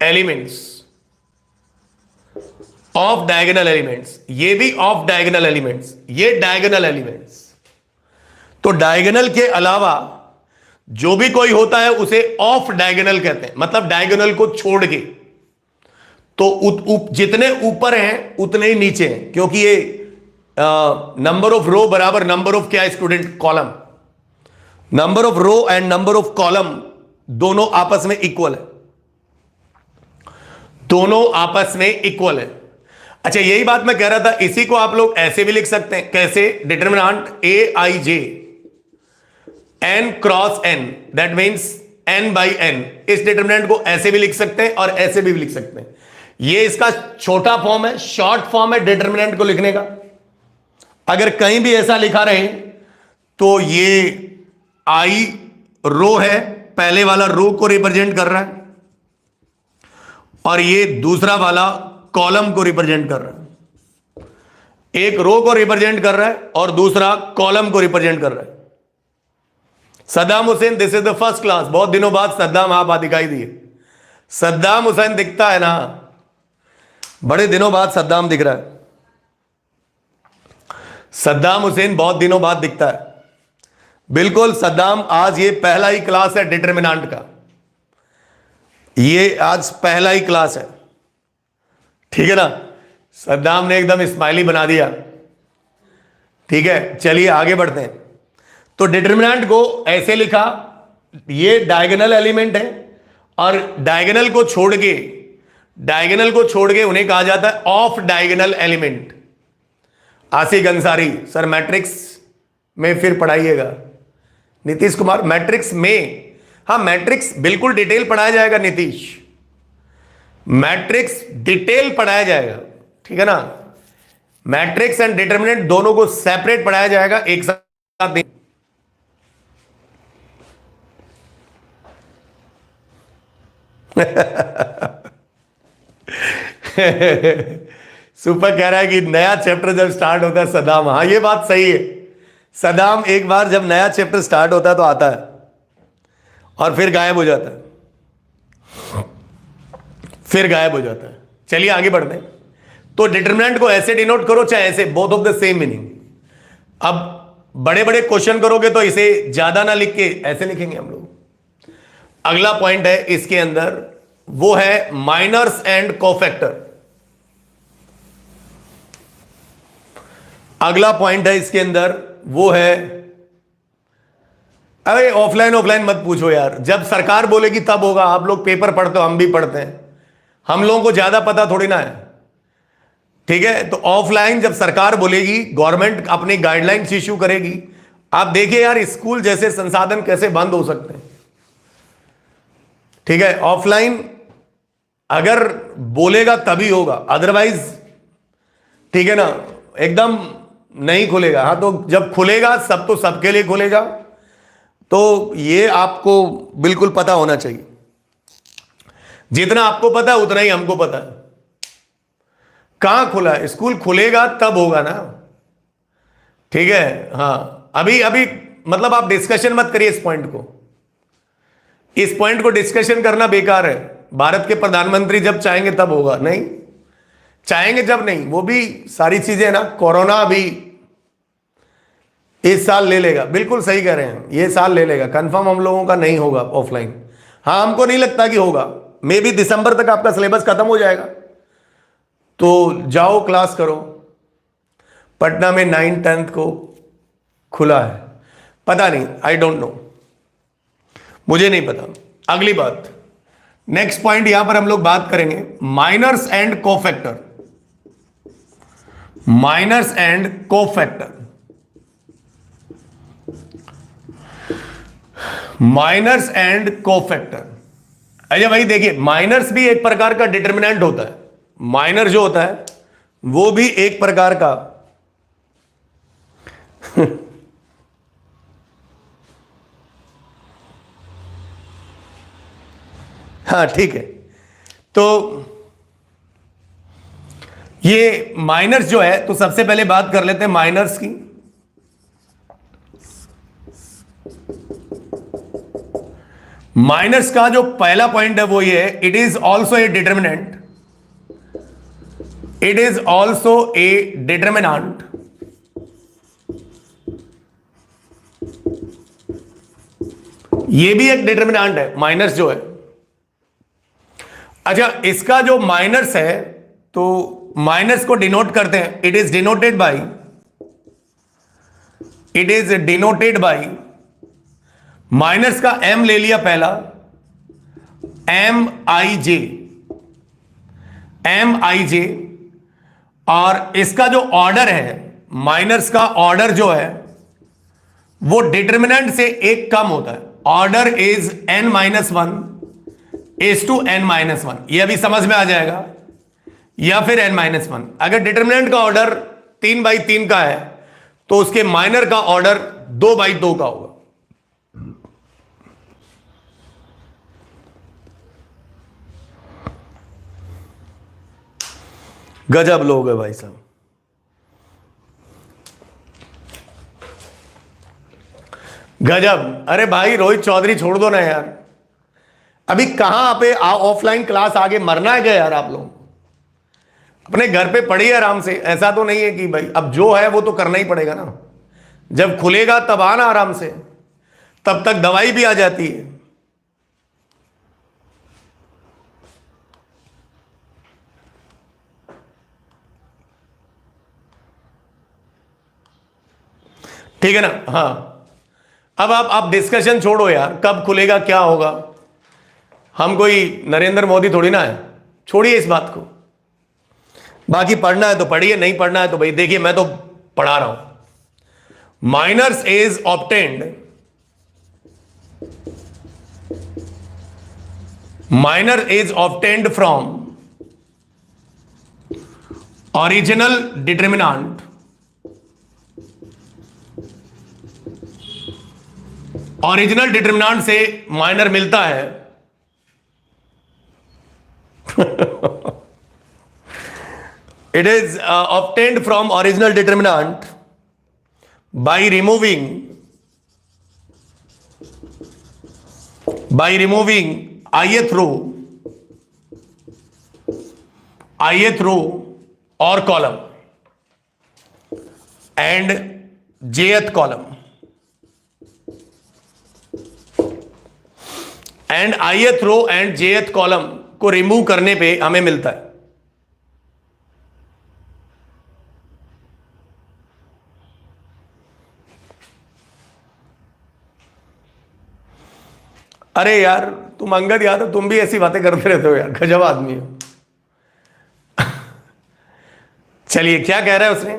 elements, off diagonal elements, ये भी ऑफ डायगोनल एलिमेंट्स, ये डायगोनल एलिमेंट्स। तो डायगोनल के अलावा जो भी कोई होता है उसे ऑफ डायगोनल कहते हैं, मतलब डायगोनल को छोड़ के। तो जितने ऊपर हैं उतने ही नीचे हैं, क्योंकि ये नंबर ऑफ रो बराबर नंबर ऑफ क्या है student, column. Number of row and number of column दोनों आपस में इक्वल है, दोनों आपस में इक्वल है। अच्छा, यही बात मैं कह रहा था, इसी को आप लोग ऐसे भी लिख सकते हैं। कैसे? Determinant A I J N cross N, that means N by N. इस डिटरमिनेंट को ऐसे भी लिख सकते हैं और ऐसे भी लिख सकते हैं। ये इसका छोटा फॉर्म है, शॉर्ट फॉर्म है डिटरमिनेंट को लिखने का। अगर कहीं भी ऐसा लिखा रहे तो ये आई रो है, पहले वाला रो को रिप्रेजेंट कर रहा है, और ये दूसरा वाला कॉलम को रिप्रेजेंट कर रहा है। एक रो को रिप्रेजेंट कर रहा है और दूसरा कॉलम को रिप्रेजेंट कर रहा है। Saddam Hussain, this is the first class. बहुत दिनों बाद सद्दाम आप दिखाई दिए। सद्दाम हुसैन दिखता है ना, बड़े दिनों बाद सद्दाम दिख रहा है। सद्दाम हुसैन बहुत दिनों बाद दिखता है। बिल्कुल सद्दाम, आज ये पहला ही क्लास है डिटरमिनेंट का, ये आज पहला ही क्लास है, ठीक है ना। सद्दाम ने एकदम स्माइली बना दिया। ठीक है, चलिए आगे बढ़ते हैं। तो डिटरमिनेंट को ऐसे लिखा, ये डायगोनल एलिमेंट है और डायगोनल को छोड़ के उन्हें कहा जाता है of diagonal element. Ashik Ansari sir, matrix में फिर पढ़ाइएगा। नीतीश कुमार, मैट्रिक्स में, हाँ मैट्रिक्स बिल्कुल डिटेल पढ़ाया जाएगा नीतीश, मैट्रिक्स डिटेल पढ़ाया जाएगा, ठीक है ना। मैट्रिक्स एंड डिटरमिनेंट दोनों को सेपरेट पढ़ाया जाएगा, एक साथ नहीं। सुपर कह रहा है कि नया चैप्टर जब स्टार्ट होता है सदाम, हाँ ये बात सही है। सदाम एक बार जब नया चैप्टर स्टार्ट होता है तो आता है और फिर गायब हो जाता है, फिर गायब हो जाता है। चलिए आगे बढ़ते हैं। तो डिटरमिनेंट को ऐसे डिनोट करो चाहे ऐसे, both of the same meaning. अब बड़े बड़े क्वेश्चन करोगे तो इसे ज्यादा ना लिख के ऐसे लिखेंगे हम लोग। अगला पॉइंट है इसके अंदर, वो है माइनर्स एंड कोफैक्टर। अगला पॉइंट है इसके अंदर, वो है, अरे ऑफलाइन मत पूछो यार, जब सरकार बोलेगी तब होगा। आप लोग पेपर पढ़ते हो, हम भी पढ़ते हैं, हम लोगों को ज्यादा पता थोड़ी ना है, ठीक है। तो ऑफलाइन जब सरकार बोलेगी, गवर्नमेंट अपनी गाइडलाइंस इश्यू करेगी, आप देखिए यार स्कूल जैसे संसाधन कैसे बंद हो सकते हैं, ठीक है। ऑफलाइन अगर बोलेगा तभी होगा, अदरवाइज ठीक है ना, एकदम नहीं खुलेगा। हाँ, तो जब खुलेगा सब तो सबके लिए खुलेगा, तो ये आपको बिल्कुल पता होना चाहिए। जितना आपको पता है उतना ही हमको पता है। कहां खुला है? स्कूल खुलेगा तब होगा ना, ठीक है। हाँ, अभी मतलब आप डिस्कशन मत करिए इस पॉइंट को, इस पॉइंट को डिस्कशन करना बेकार है। भारत के प्रधानमंत्री जब चाहेंगे तब होगा, नहीं चाहेंगे जब नहीं। वो भी सारी चीजें ना, कोरोना भी इस साल ले लेगा, बिल्कुल सही कह रहे हैं, ये साल ले लेगा कंफर्म। हम लोगों का नहीं होगा ऑफलाइन, हाँ हमको नहीं लगता कि होगा। मे बी दिसंबर तक आपका सिलेबस खत्म हो जाएगा, तो जाओ क्लास करो। पटना में 9-10 को खुला है, पता नहीं, आई डोंट नो, मुझे नहीं पता। अगली बात, नेक्स्ट पॉइंट यहां पर हम लोग बात करेंगे minors and cofactor. Minors and cofactor, minors and cofactor. अच्छा भाई देखिए, माइनर्स भी एक प्रकार का डिटरमिनेंट होता है। माइनर जो होता है वो भी एक प्रकार का हाँ ठीक है। तो ये माइनर्स जो है, तो सबसे पहले बात कर लेते हैं माइनर्स की। माइनस का जो पहला पॉइंट है वो ये है, it is also a determinant, it is also a determinant ये भी एक डिटर्मिनेंट है माइनस जो है। अच्छा, इसका जो माइनस है तो माइनस को डिनोट करते हैं, it is denoted by minus का एम ले लिया पहला, एम आई जे, और इसका जो ऑर्डर है माइनस का ऑर्डर जो है वो डिटर्मिनेंट से एक कम होता है, order is n-1 is to n-1, ये अभी समझ में आ जाएगा, या फिर n-1। अगर डिटर्मिनेंट का ऑर्डर 3/3 का है तो उसके माइनर का ऑर्डर 2/2 का होगा। गजब लोग है भाई साहब, गजब। अरे भाई रोहित चौधरी छोड़ दो ना यार, अभी कहां पे ऑफलाइन क्लास आगे मरना है क्या यार? आप लोग अपने घर पे पढ़िए आराम से, ऐसा तो नहीं है कि भाई अब जो है वो तो करना ही पड़ेगा ना, जब खुलेगा तब आना आराम से, तब तक दवाई भी आ जाती है। ठीक है ना? हाँ, अब आप डिस्कशन छोड़ो यार, कब खुलेगा क्या होगा, हम कोई नरेंद्र मोदी थोड़ी ना है, छोड़िए इस बात को। बाकी पढ़ना है तो पढ़िए, नहीं पढ़ना है तो भाई देखिए मैं तो पढ़ा रहा हूं। Minors is obtained, minor is obtained from original determinant, original determinant से माइनर मिलता है it is obtained from original determinant by removing ith row or column and jth column, and ith row and jth column को remove करने पे हमें मिलता है। अरे यार तुम अंगद यादव, तुम भी ऐसी बातें करते रहते हो यार, गजब आदमी हो। चलिए क्या कह रहा है उसने,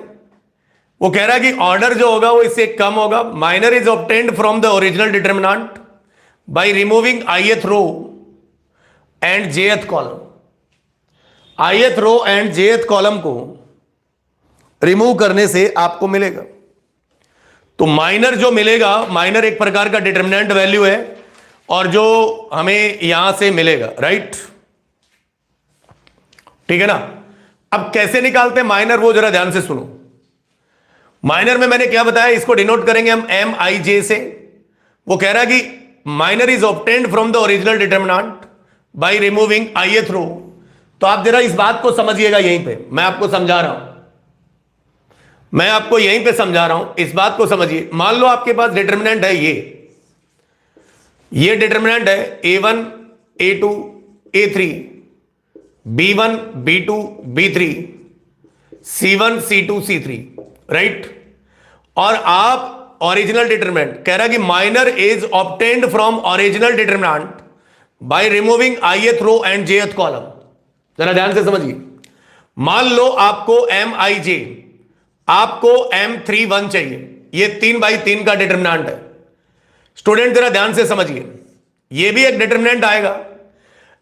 वो कह रहा है कि ऑर्डर जो होगा वो इससे कम होगा। Minor is obtained from the original determinant by removing ith row and jth column, ith row and jth column को रिमूव करने से आपको मिलेगा। तो माइनर जो मिलेगा, माइनर एक प्रकार का डिटर्मिनेंट वैल्यू है, और जो हमें यहां से मिलेगा, राइट? ठीक है ना? अब कैसे निकालते हैं माइनर, वो जरा ध्यान से सुनो। माइनर में मैंने क्या बताया, इसको डिनोट करेंगे हम MIJ से। वो कह रहा है कि minor is obtained from the original determinant by removing ith रो। तो आप जरा इस बात को समझिएगा, यहीं पे मैं आपको समझा रहा हूं, मैं आपको यहीं पे समझा रहा हूं, इस बात को समझिए। मान लो आपके पास डिटर्मिनेंट है ये डिटर्मिनेंट है A1 A2 A3, B1 B2 B3, C1 C2 C3, right? और आप ओरिजिनल डिटर्मिनेंट कह रहा है कि minor is obtained from original determinant by removing ith row and jth column. जरा ध्यान से समझिए। मान लो आपको MIJ, आपको M31 चाहिए, ये 3/3 का डिटर्मिनेंट है। स्टूडेंट जरा ध्यान से समझिए, ये भी एक डिटर्मिनेंट आएगा,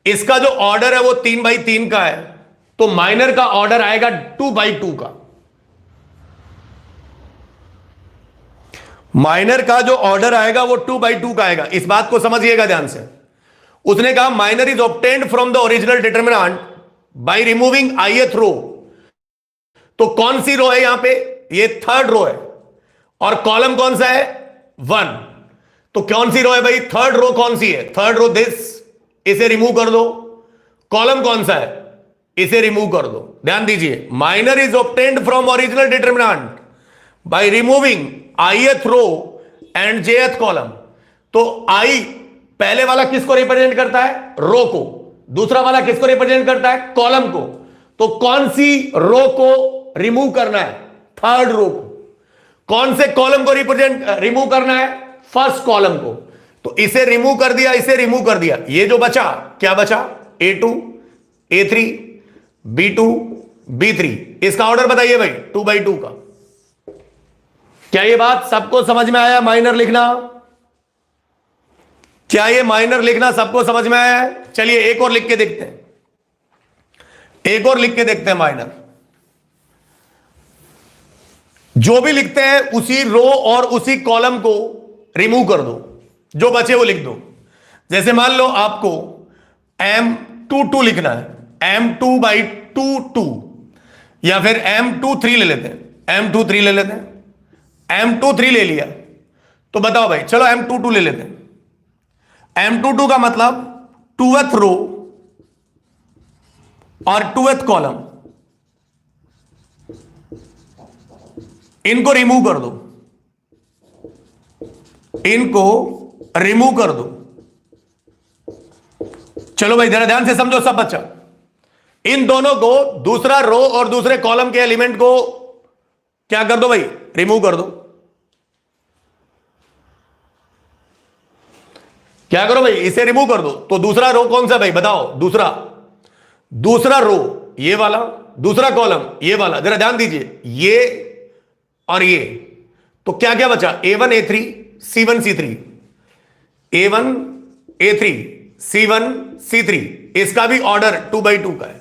इसका जो ऑर्डर है वो 3/3 का है, तो माइनर का ऑर्डर आएगा 2/2 का। माइनर का जो ऑर्डर आएगा वो 2/2 का आएगा, इस बात को समझिएगा ध्यान से। उसने कहा minor is obtained from the original determinant by removing ith रो, तो कौन सी रो है यहां पे? ये थर्ड रो है, और कॉलम कौन सा है? 1। तो कौन सी रो है भाई? थर्ड रो कौन सी है? थर्ड रो दिस, इसे रिमूव कर दो। कॉलम कौन सा है? इसे रिमूव कर दो। ध्यान दीजिए, minor is obtained from original determinant by removing ith row and jth column. तो आई पहले वाला किसको रिप्रेजेंट करता है? रो को। दूसरा वाला किसको रिप्रेजेंट करता है? कॉलम को। तो कौन सी रो को रिमूव करना है? थर्ड रो को। कौन से कॉलम को रिमूव करना है? फर्स्ट कॉलम को। तो इसे रिमूव कर दिया, इसे रिमूव कर दिया। ये जो बचा, क्या बचा? A2, A3, B2, B3। इसका ऑर्डर बताइए भाई 2/2 का। क्या ये बात सबको समझ में आया? माइनर लिखना, क्या ये माइनर लिखना सबको समझ में आया है? चलिए एक और लिख के देखते हैं, एक और लिख के देखते हैं माइनर। जो भी लिखते हैं उसी रो और उसी कॉलम को रिमूव कर दो, जो बचे वो लिख दो। जैसे मान लो आपको M22 लिखना है, M2/2 या फिर M23 ले लेते हैं, M23 ले लेते हैं। M23 ले लिया तो बताओ भाई, चलो M22 ले लेते हैं। M22 का मतलब 2th रो और 2th कॉलम, इनको रिमूव कर दो, इनको रिमूव कर दो। चलो भाई जरा ध्यान से समझो सब बच्चा। इन दोनों को, दूसरा रो और दूसरे कॉलम के एलिमेंट को क्या कर दो भाई? रिमूव कर दो। क्या करो भाई? इसे रिमूव कर दो। तो दूसरा रो कौन सा भाई बताओ? दूसरा रो ये वाला, दूसरा कॉलम ये वाला। जरा ध्यान दीजिए, ये और ये। तो क्या क्या बचा? A1 A3 C1 C3, A1 A3 C1 C3। इसका भी ऑर्डर 2/2 का है,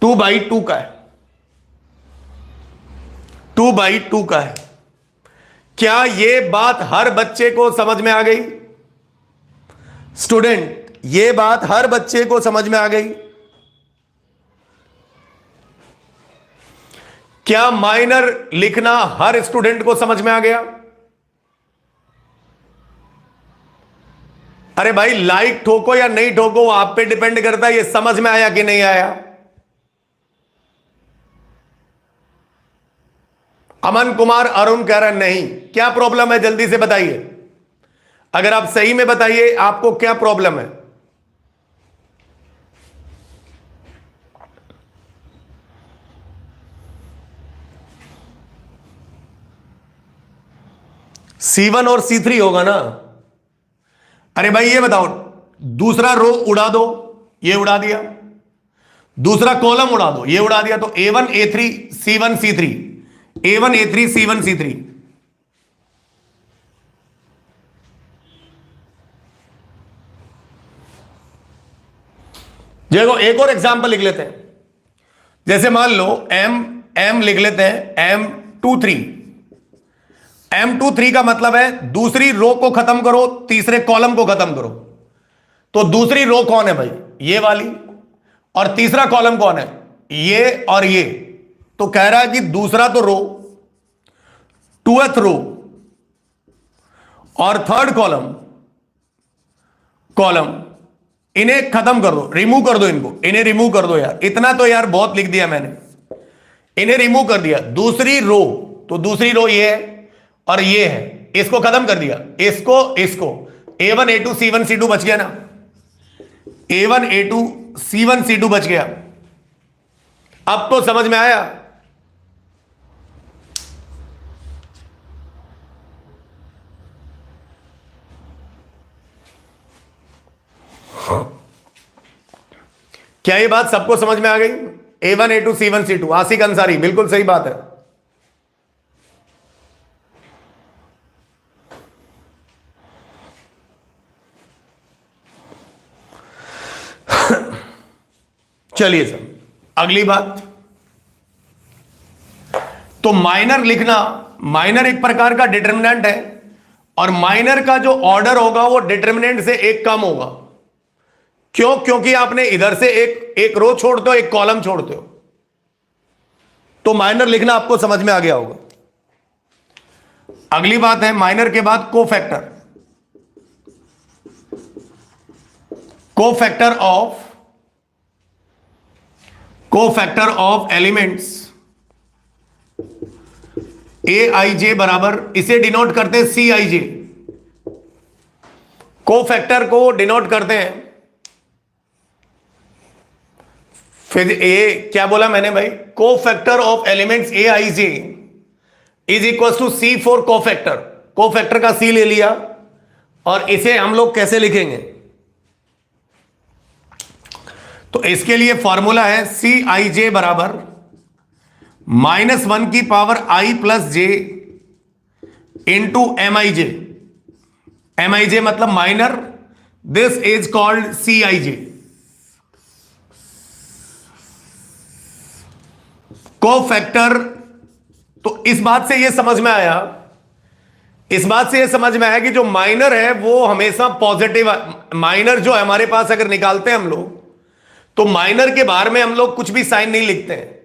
2/2 का है, 2/2 का है। क्या ये बात हर बच्चे को समझ में आ गई? स्टूडेंट, ये बात हर बच्चे को समझ में आ गई? क्या माइनर लिखना हर स्टूडेंट को समझ में आ गया? अरे भाई लाइक ठोको या नहीं ठोको, वो आप पे डिपेंड करता है ये समझ में आया कि नहीं आया। अमन कुमार अरुण कह रहे नहीं। क्या प्रॉब्लम है जल्दी से बताइए। अगर आप सही में बताइए आपको क्या प्रॉब्लम है। C1 और C3 होगा ना? अरे भाई ये बताओ, दूसरा रो उड़ा दो, ये उड़ा दिया। दूसरा कॉलम उड़ा दो, ये उड़ा दिया। तो A1 A3 C1 C3, A1 A3 C1 C3। देखो एक और एग्जांपल लिख लेते हैं। जैसे मान लो M लिख लेते हैं M23। M23 का मतलब है दूसरी रो को खत्म करो, तीसरे कॉलम को खत्म करो। तो दूसरी रो कौन है भाई? ये वाली। और तीसरा कॉलम कौन है? ये और ये। तो कह रहा है कि दूसरा तो रो, 2th रो और थर्ड कॉलम इन्हें खत्म कर दो, रिमूव कर दो इनको, इन्हें रिमूव कर दो यार। इतना तो यार बहुत लिख दिया मैंने। इन्हें रिमूव कर दिया। दूसरी रो, तो दूसरी रो ये है और ये है, इसको खत्म कर दिया। इसको A1 A2 C1 C2 बच गया ना? A1 A2 C1 C2 बच गया। अब तो समझ में आया? क्या ये बात सबको समझ में आ गई? A1 A2 C1 C2। आसिक अंसारी, बिल्कुल सही बात है। चलिए सर अगली बात। तो माइनर लिखना, माइनर एक प्रकार का डिटरमिनेंट है और माइनर का जो ऑर्डर होगा वो डिटरमिनेंट से एक कम होगा। क्यों? क्योंकि आपने इधर से एक रो छोड़ते हो, एक कॉलम छोड़ते हो। तो माइनर लिखना आपको समझ में आ गया होगा। अगली बात है माइनर के बाद cofactor. Cofactor of elements A I जे बराबर, इसे डिनोट करते हैं सी आई जे। कोफैक्टर को डिनोट करते हैं, फिर ए क्या बोला मैंने भाई, cofactor of elements A I J is equal to C for cofactor. Cofactor का सी ले लिया और इसे हम लोग कैसे लिखेंगे, तो इसके लिए फॉर्मूला है सी आई जे बराबर -1 की power I plus J into M I J. M I J मतलब minor, this is called C I J. Cofactor, तो इस बात से यह समझ में आया, कि जो माइनर है वो हमेशा पॉजिटिव, माइनर जो है हमारे पास अगर निकालते हैं हम लोग, तो माइनर के बाहर में हम लोग कुछ भी साइन नहीं लिखते हैं,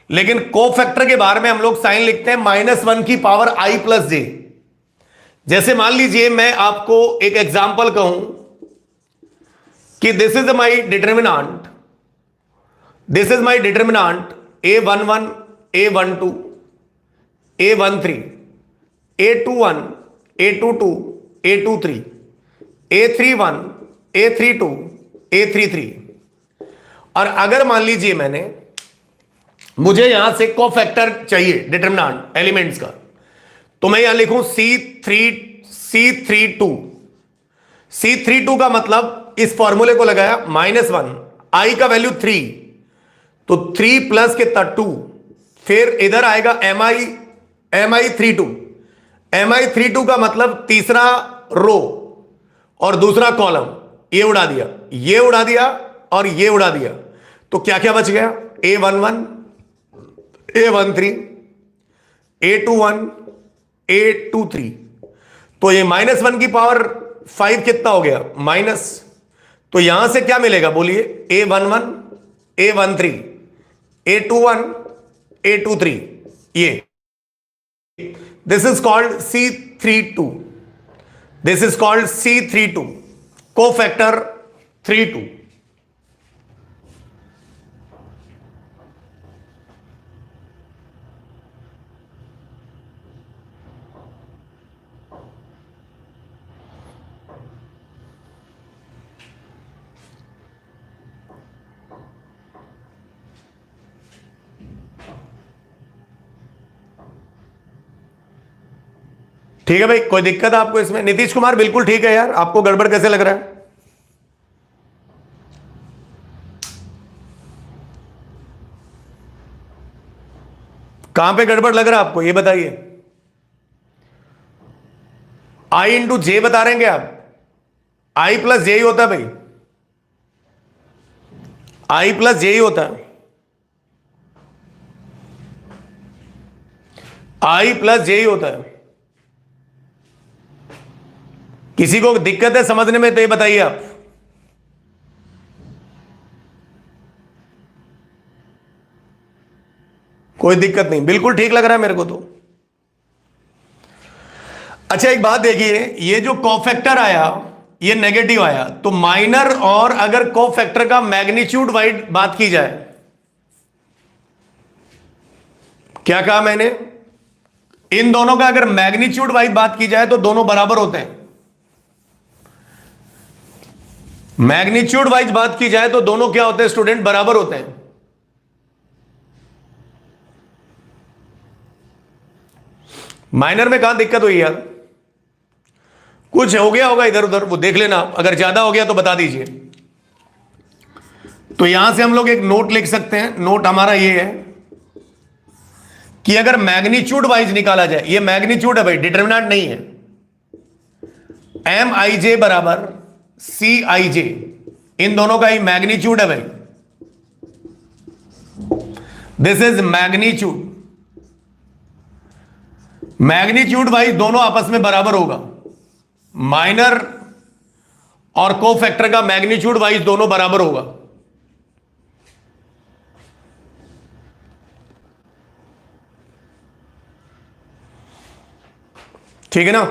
लेकिन कोफैक्टर के बाहर में हम लोग साइन लिखते हैं -1 की पावर आई प्लस जे। जैसे मान लीजिए मैं आपको एक एग्जांपल कहूं कि this is my determinant, A11, A12, A13, A21, A22, A23, A31, A32, A33। और अगर मान लीजिए मुझे यहां से कोफैक्टर चाहिए डिटर्मिनांट एलिमेंट्स का, तो मैं यहां लिखूं C32 का मतलब इस फॉर्मूले को लगाया -1, आई का वैल्यू 3, तो 3 प्लस के 2, फिर इधर आएगा Mi32 का मतलब तीसरा रो और दूसरा कॉलम, ये उड़ा दिया, ये उड़ा दिया और ये उड़ा दिया, तो क्या क्या बच गया, A11, A13, A21, A23। तो ये -1 की पावर 5 कितना हो गया, माइनस, तो यहां से क्या मिलेगा बोलिए, A11, A13, A21, A23, ये this is called C32, cofactor 32। ठीक है भाई, कोई दिक्कत है आपको इसमें? नीतीश कुमार बिल्कुल ठीक है यार, आपको गड़बड़ कैसे लग रहा है? कहां पे गड़बड़ लग रहा है आपको, ये बताइए। आई इंटू जे बता रहे हैं क्या आप? आई प्लस जे ही होता है भाई, आई प्लस जे ही होता है, आई प्लस जे ही होता है। किसी को दिक्कत है समझने में तो ये बताइए आप। कोई दिक्कत नहीं, बिल्कुल ठीक लग रहा है मेरे को तो। अच्छा एक बात देखिए, ये जो कोफैक्टर आया ये नेगेटिव आया, तो माइनर और अगर कोफैक्टर का मैग्नीट्यूड वाइज बात की जाए, क्या कहा मैंने, इन दोनों का अगर मैग्नीट्यूड वाइज बात की जाए तो दोनों बराबर होते हैं। मैग्नीट्यूड वाइज बात की जाए तो दोनों क्या होते हैं स्टूडेंट, बराबर होते हैं। माइनर में कहां दिक्कत हुई यार, कुछ हो गया होगा इधर उधर, वो देख लेना, अगर ज्यादा हो गया तो बता दीजिए। तो यहां से हम लोग एक नोट लिख सकते हैं, नोट हमारा ये है कि अगर मैग्नीट्यूड वाइज निकाला जाए, ये मैग्नीट्यूड है भाई, डिटर्मिनेंट नहीं है, एम आई जे बराबर सी आई जे, इन दोनों का ही मैग्नीट्यूड है भाई, this is magnitude. Magnitude wise दोनों आपस में बराबर होगा, माइनर और कोफैक्टर का मैग्नीट्यूड वाइज दोनों बराबर होगा। ठीक है ना।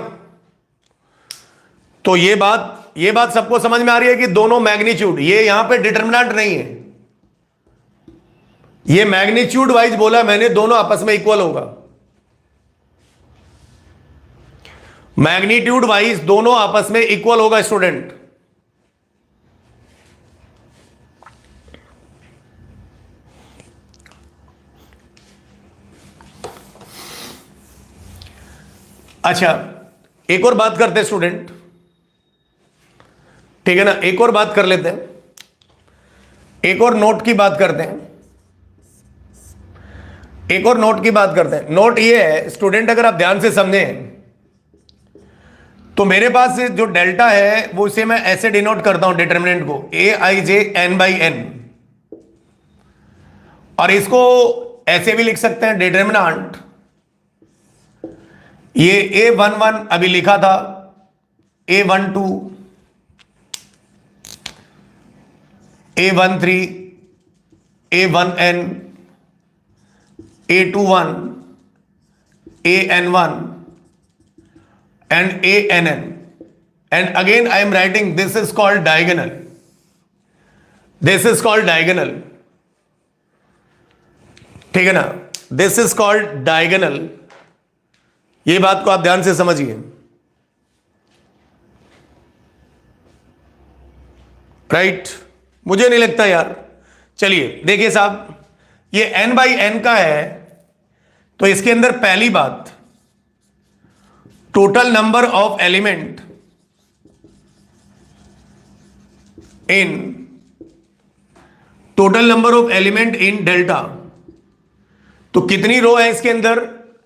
तो ये बात सबको समझ में आ रही है कि दोनों मैग्नीट्यूड, ये यहां पे डिटर्मिनेंट नहीं है, ये मैग्नीट्यूड वाइज बोला मैंने, दोनों आपस में इक्वल होगा, मैग्नीट्यूड वाइज दोनों आपस में इक्वल होगा स्टूडेंट। अच्छा, एक और बात करते हैं स्टूडेंट, ठीक है ना, एक और बात कर लेते हैं, एक और नोट की बात करते हैं, एक और नोट की बात करते हैं। नोट ये है स्टूडेंट, अगर आप ध्यान से समझें तो मेरे पास जो डेल्टा है वो इसे मैं ऐसे डिनोट करता हूं डिटर्मिनेंट को, ए I J N by N, और इसको ऐसे भी लिख सकते हैं डिटर्मिनेंट, ये A11 अभी लिखा था, A12, A13, A1n, A21, AN1 and ANN, and again I am writing this is called diagonal, this is called diagonal, ठीक है ना, this is called diagonal। ये बात को आप ध्यान से समझिए, राइट। मुझे नहीं लगता यार, चलिए देखिए साहब, ये n बाई एन का है, तो इसके अंदर पहली बात total number of element in, total number of element in delta, तो कितनी रो है इसके अंदर,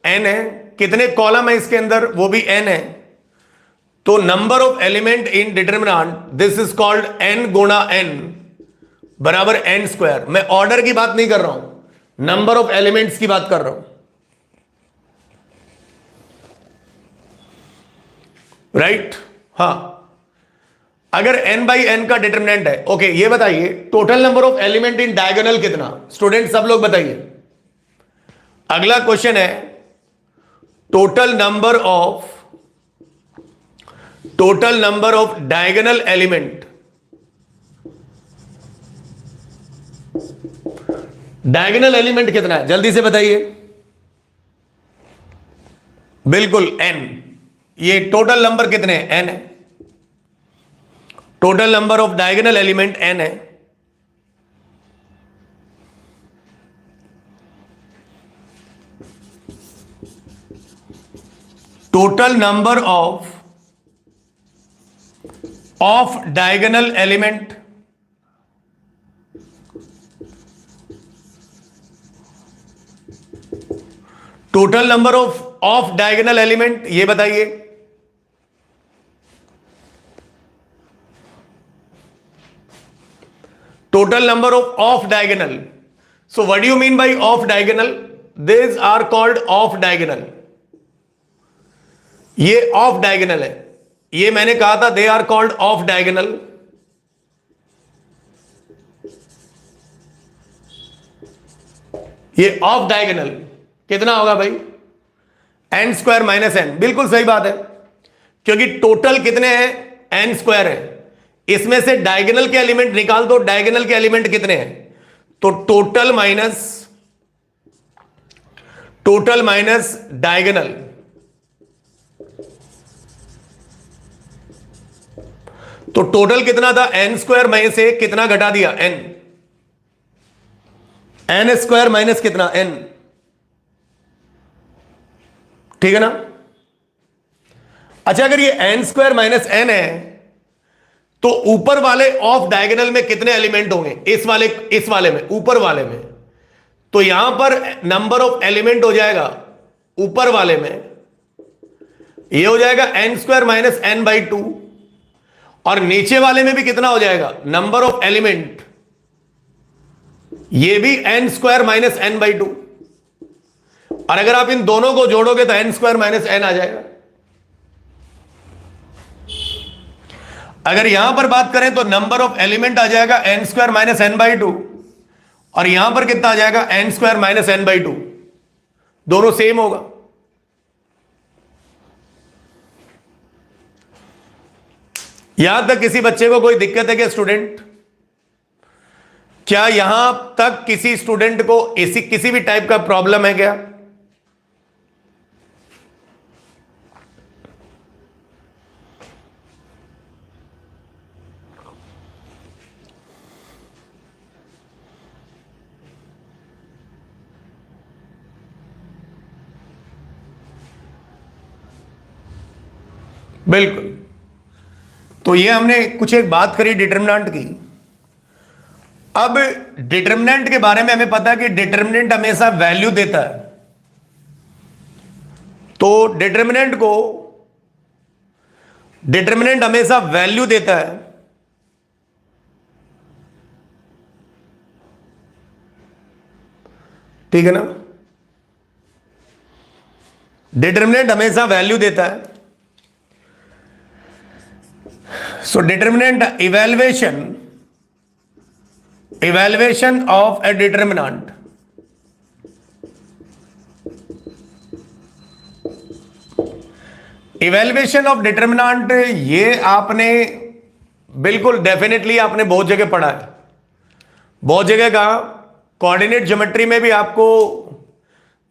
n है, कितने कॉलम है इसके अंदर, वो भी n है, तो number of element in determinant this is called n गुणा n बराबर n स्क्वायर। मैं ऑर्डर की बात नहीं कर रहा हूं, नंबर ऑफ एलिमेंट्स की बात कर रहा हूं, राइट। हाँ, अगर n बाई एन का डिटर्मिनेंट है, ओके, ये बताइए total number of element in diagonal कितना, स्टूडेंट सब लोग बताइए। अगला क्वेश्चन है total number of diagonal element, diagonal element कितना है, जल्दी से बताइए। बिल्कुल n, ये टोटल नंबर कितने हैं, n है, total number of diagonal element n है। Total number of diagonal element, total number of diagonal element, ये बताइए। Total number of diagonal, so what do you mean by off diagonal, this are called off diagonal, ये off diagonal है, ये मैंने कहा था they are called off diagonal. ये off diagonal कितना होगा भाई, एन स्क्वायर माइनस एन, बिल्कुल सही बात है, क्योंकि टोटल कितने हैं, एन स्क्वायर है, इसमें से डायगोनल के एलिमेंट निकाल दो, डायगोनल के एलिमेंट कितने हैं, तो टोटल माइनस डायगोनल, तो टोटल कितना था, एन स्क्वायर में से कितना घटा दिया, एन स्क्वायर माइनस कितना, एन, ठीक है ना। अच्छा, अगर ये एन स्क्वायर माइनस एन है तो ऊपर वाले ऑफ डायगोनल में कितने एलिमेंट होंगे, इस वाले में, ऊपर वाले में, तो यहां पर नंबर ऑफ एलिमेंट हो जाएगा ऊपर वाले में, ये हो जाएगा N square minus N by two, और नीचे वाले में भी कितना हो जाएगा, नंबर ऑफ एलिमेंट, ये भी N square minus N by two, और अगर आप इन दोनों को जोड़ोगे तो एन स्क्वायर माइनस एन आ जाएगा। अगर यहां पर बात करें तो नंबर ऑफ एलिमेंट आ जाएगा N square minus N by two, और यहां पर कितना आ जाएगा, N square minus N by two, दोनों सेम होगा। यहां तक किसी बच्चे को कोई दिक्कत है क्या स्टूडेंट? क्या यहां तक किसी स्टूडेंट को ऐसी किसी भी टाइप का प्रॉब्लम है क्या? बिल्कुल। तो ये हमने कुछ एक बात करी डिटर्मिनेंट की। अब डिटर्मिनेंट के बारे में हमें पता है कि डिटर्मिनेंट हमेशा वैल्यू देता है। तो डिटर्मिनेंट हमेशा वैल्यू देता है। ठीक है ना? डिटर्मिनेंट हमेशा वैल्यू देता है। So determinant evaluation of a determinant evaluation of determinant, ये आपने बिल्कुल डेफिनेटली आपने बहुत जगह पढ़ा है, बहुत जगह कहा। कोऑर्डिनेट ज्योमेट्री में भी आपको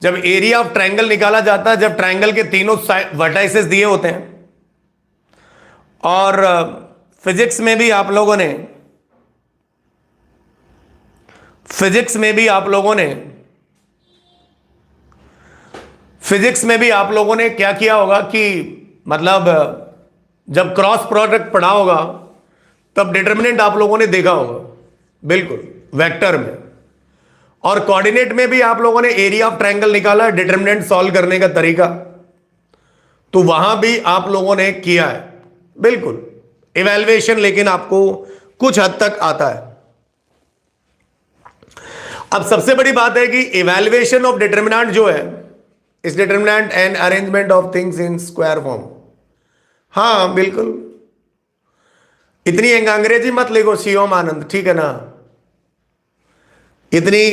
जब एरिया ऑफ ट्रायंगल निकाला जाता है, जब ट्रायंगल के तीनों वर्टाइसेस दिए होते हैं, और फिजिक्स में भी आप लोगों ने क्या किया होगा कि मतलब जब क्रॉस प्रोडक्ट पढ़ा होगा तब डिटर्मिनेंट आप लोगों ने देखा होगा, बिल्कुल वेक्टर में। और कोऑर्डिनेट में भी आप लोगों ने एरिया ऑफ ट्रायंगल निकाला, डिटर्मिनेंट सॉल्व करने का तरीका, तो वहां भी आप लोगों ने किया है, बिल्कुल इवैल्यूएशन, लेकिन आपको कुछ हद तक आता है। अब सबसे बड़ी बात है कि इवैल्यूएशन ऑफ डिटर्मिनेंट जो है, इस determinant and arrangement of things in square form. हाँ बिल्कुल, इतनी अंग्रेजी मत लिखो शिवम आनंद, ठीक है ना? इतनी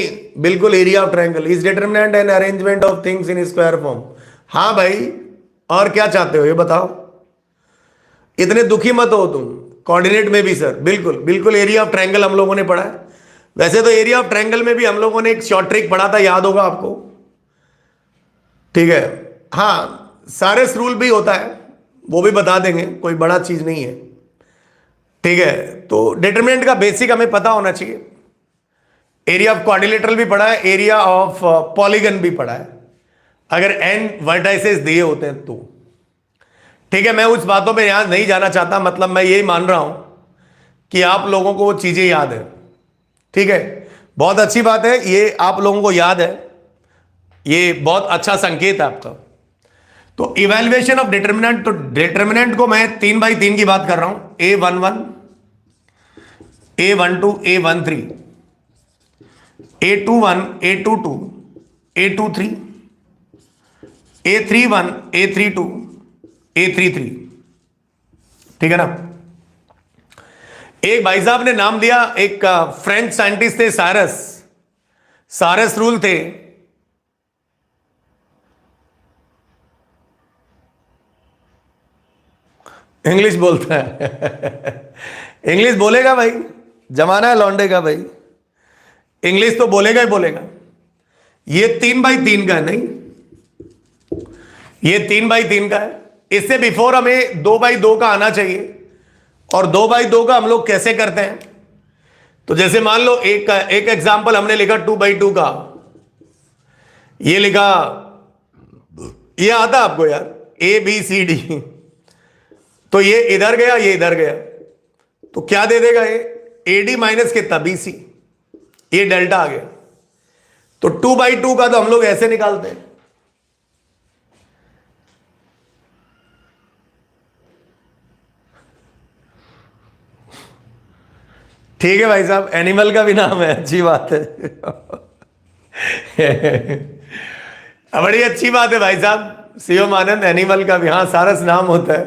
बिल्कुल area of triangle is determinant and arrangement of things in square form. हाँ भाई, और क्या चाहते हो ये बताओ? इतने दुखी मत हो तुम। कोऑर्डिनेट में भी सर बिल्कुल एरिया ऑफ ट्रायंगल हम लोगों ने पढ़ा है। वैसे तो एरिया ऑफ ट्रायंगल में भी हम लोगों ने एक शॉर्ट ट्रिक पढ़ा था, याद होगा आपको, ठीक है? हाँ, सारे रूल भी होता है, वो भी बता देंगे, कोई बड़ा चीज नहीं है, ठीक है? तो डिटरमिनेंट का बेसिक हमें पता होना चाहिए। एरिया ऑफ क्वाड्रिलेटरल भी पढ़ा है, एरिया ऑफ पॉलीगन भी पढ़ा है, अगर n वर्टाइसेस दिए होते हैं तो, ठीक है? मैं उस बातों पे यहां नहीं जाना चाहता, मतलब मैं यही मान रहा हूं कि आप लोगों को वो चीजें याद है, ठीक है? बहुत अच्छी बात है, ये आप लोगों को याद है, ये बहुत अच्छा संकेत है आपका। तो इवैल्यूएशन ऑफ डिटर्मिनेंट, तो डिटर्मिनेंट को मैं 3x3 की बात कर रहा हूं, A11, A12, A13, A21, A22, A23, A31, A32, A33, ठीक है ना? एक भाई साहब ने नाम दिया, एक फ्रेंच साइंटिस्ट थे, सारस रूल थे। इंग्लिश बोलता है इंग्लिश बोलेगा भाई, जमाना है लौंडे का भाई, इंग्लिश तो बोलेगा ही बोलेगा। ये 3x3 का है, नहीं, ये 3x3 का है। इससे बिफोर हमें 2x2 का आना चाहिए। और 2x2 का हम लोग कैसे करते हैं? तो जैसे मान लो एक एग्जांपल हमने लिखा 2x2 का, ये लिखा, ये आता आपको यार, ABCD, तो ये इधर गया, ये इधर गया, तो क्या दे देगा ये? AD माइनस कितना? BC, ये डेल्टा आ गया। तो 2x2 का तो हम लोग ऐसे निकालते हैं, ठीक है भाई साहब, एनिमल का भी नाम है, अच्छी बात है बड़ी अच्छी बात है भाई साहब, शिवम आनंद, एनिमल का भी, हाँ सारस नाम होता है,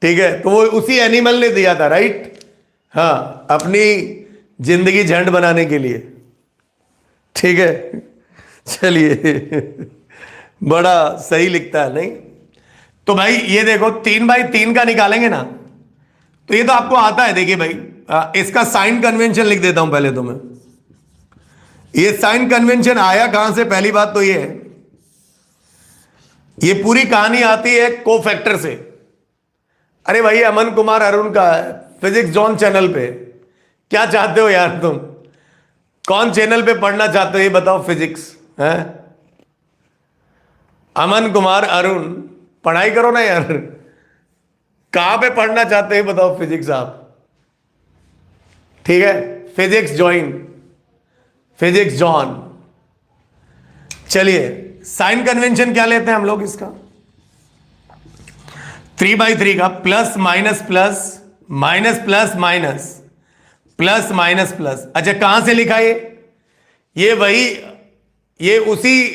ठीक है? तो वो उसी एनिमल ने दिया था, राइट? हाँ, अपनी जिंदगी झंड बनाने के लिए, ठीक है? चलिए बड़ा सही लिखता है, नहीं? तो भाई ये देखो 3x3 का निकालेंगे ना, तो ये तो आपको आता है। देखिए भाई, इसका साइन कन्वेंशन लिख देता हूं पहले तो मैं। ये साइन कन्वेंशन आया कहां से? पहली बात तो ये है, ये पूरी कहानी आती है कोफैक्टर से। अरे भाई, अमन कुमार अरुण का है, फिजिक्स जॉन चैनल पे। क्या चाहते हो यार तुम? कौन चैनल पे पढ़ना चाहते हो ये बताओ? फिजिक्स है, अमन कुमार अरुण, पढ़ाई करो ना यार। कहां पे पढ़ना चाहते हैं बताओ फिजिक्स आप? ठीक है, फिजिक्स ज्वाइन, फिजिक्स जॉन। चलिए, साइन कन्वेंशन क्या लेते हैं हम लोग इसका? 3/3 का plus minus plus minus plus minus plus minus plus. अच्छा, कहां से लिखा ये वही, ये उसी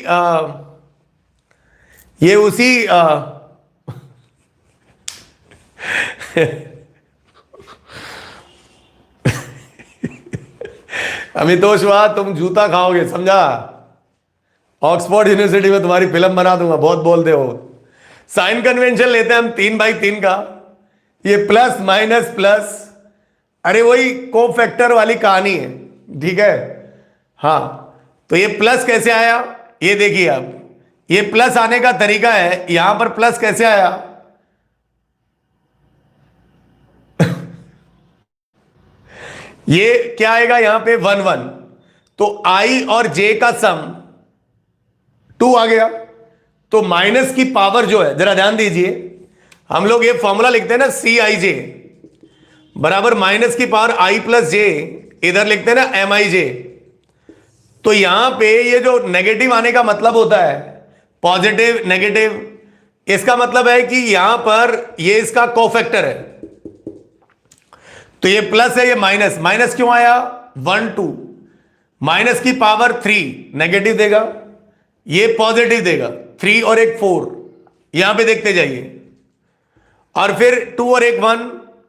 अमितोष वाह, तुम जूता खाओगे समझा। ऑक्सफोर्ड यूनिवर्सिटी में तुम्हारी फिल्म बना दूंगा, बहुत बोलते हो। साइन कन्वेंशन लेते हैं हम 3/3 का, ये प्लस माइनस प्लस। अरे वही कोफैक्टर वाली कहानी है, ठीक है। हाँ, तो ये प्लस कैसे आया ये देखिए। अब ये प्लस आने का तरीका है, यहां पर प्लस कैसे आया? ये क्या आएगा यहां पे? 1 1, तो आई और जे का सम 2 आ गया। तो माइनस की पावर जो है, जरा ध्यान दीजिए, हम लोग ये फॉर्मूला लिखते हैं ना, सी आई जे बराबर माइनस की पावर आई प्लस जे, इधर लिखते हैं ना एम आई जे। तो यहां पे ये जो नेगेटिव आने का मतलब होता है, पॉजिटिव नेगेटिव, इसका मतलब है कि यहां पर ये इसका कोफैक्टर है। तो ये प्लस है, ये माइनस, माइनस क्यों आया? 1 2, माइनस की पावर 3 नेगेटिव देगा, ये पॉजिटिव देगा, 3 और 1 4, यहां पे देखते जाइए। और फिर 2 और 1 1,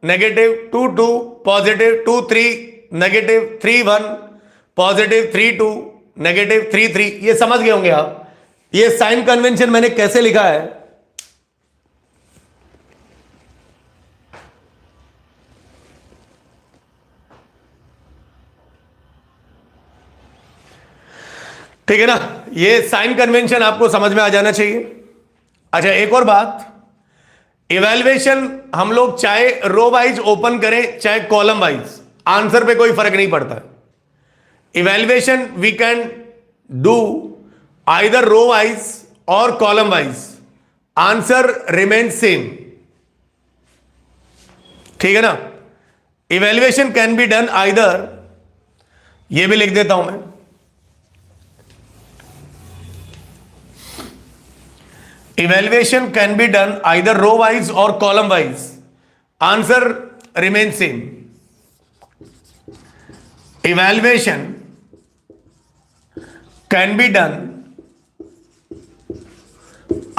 negative 2 2, positive 2 3, negative 3 1, positive 3 2, negative 3 3। ये समझ गए होंगे आप, ये साइन कन्वेंशन मैंने कैसे लिखा है। ठीक है ना, ये साइन कन्वेंशन आपको समझ में आ जाना चाहिए। अच्छा, एक और बात, इवैल्यूएशन हम लोग चाहे रो वाइज ओपन करें चाहे कॉलम वाइज, आंसर पे कोई फर्क नहीं पड़ता। Evaluation we can do either row wise और column wise, answer remain same. ठीक है ना, evaluation can be done either, ये भी लिख देता हूं मैं, evaluation can be done either row wise or column wise, answer remains same. Evaluation can be done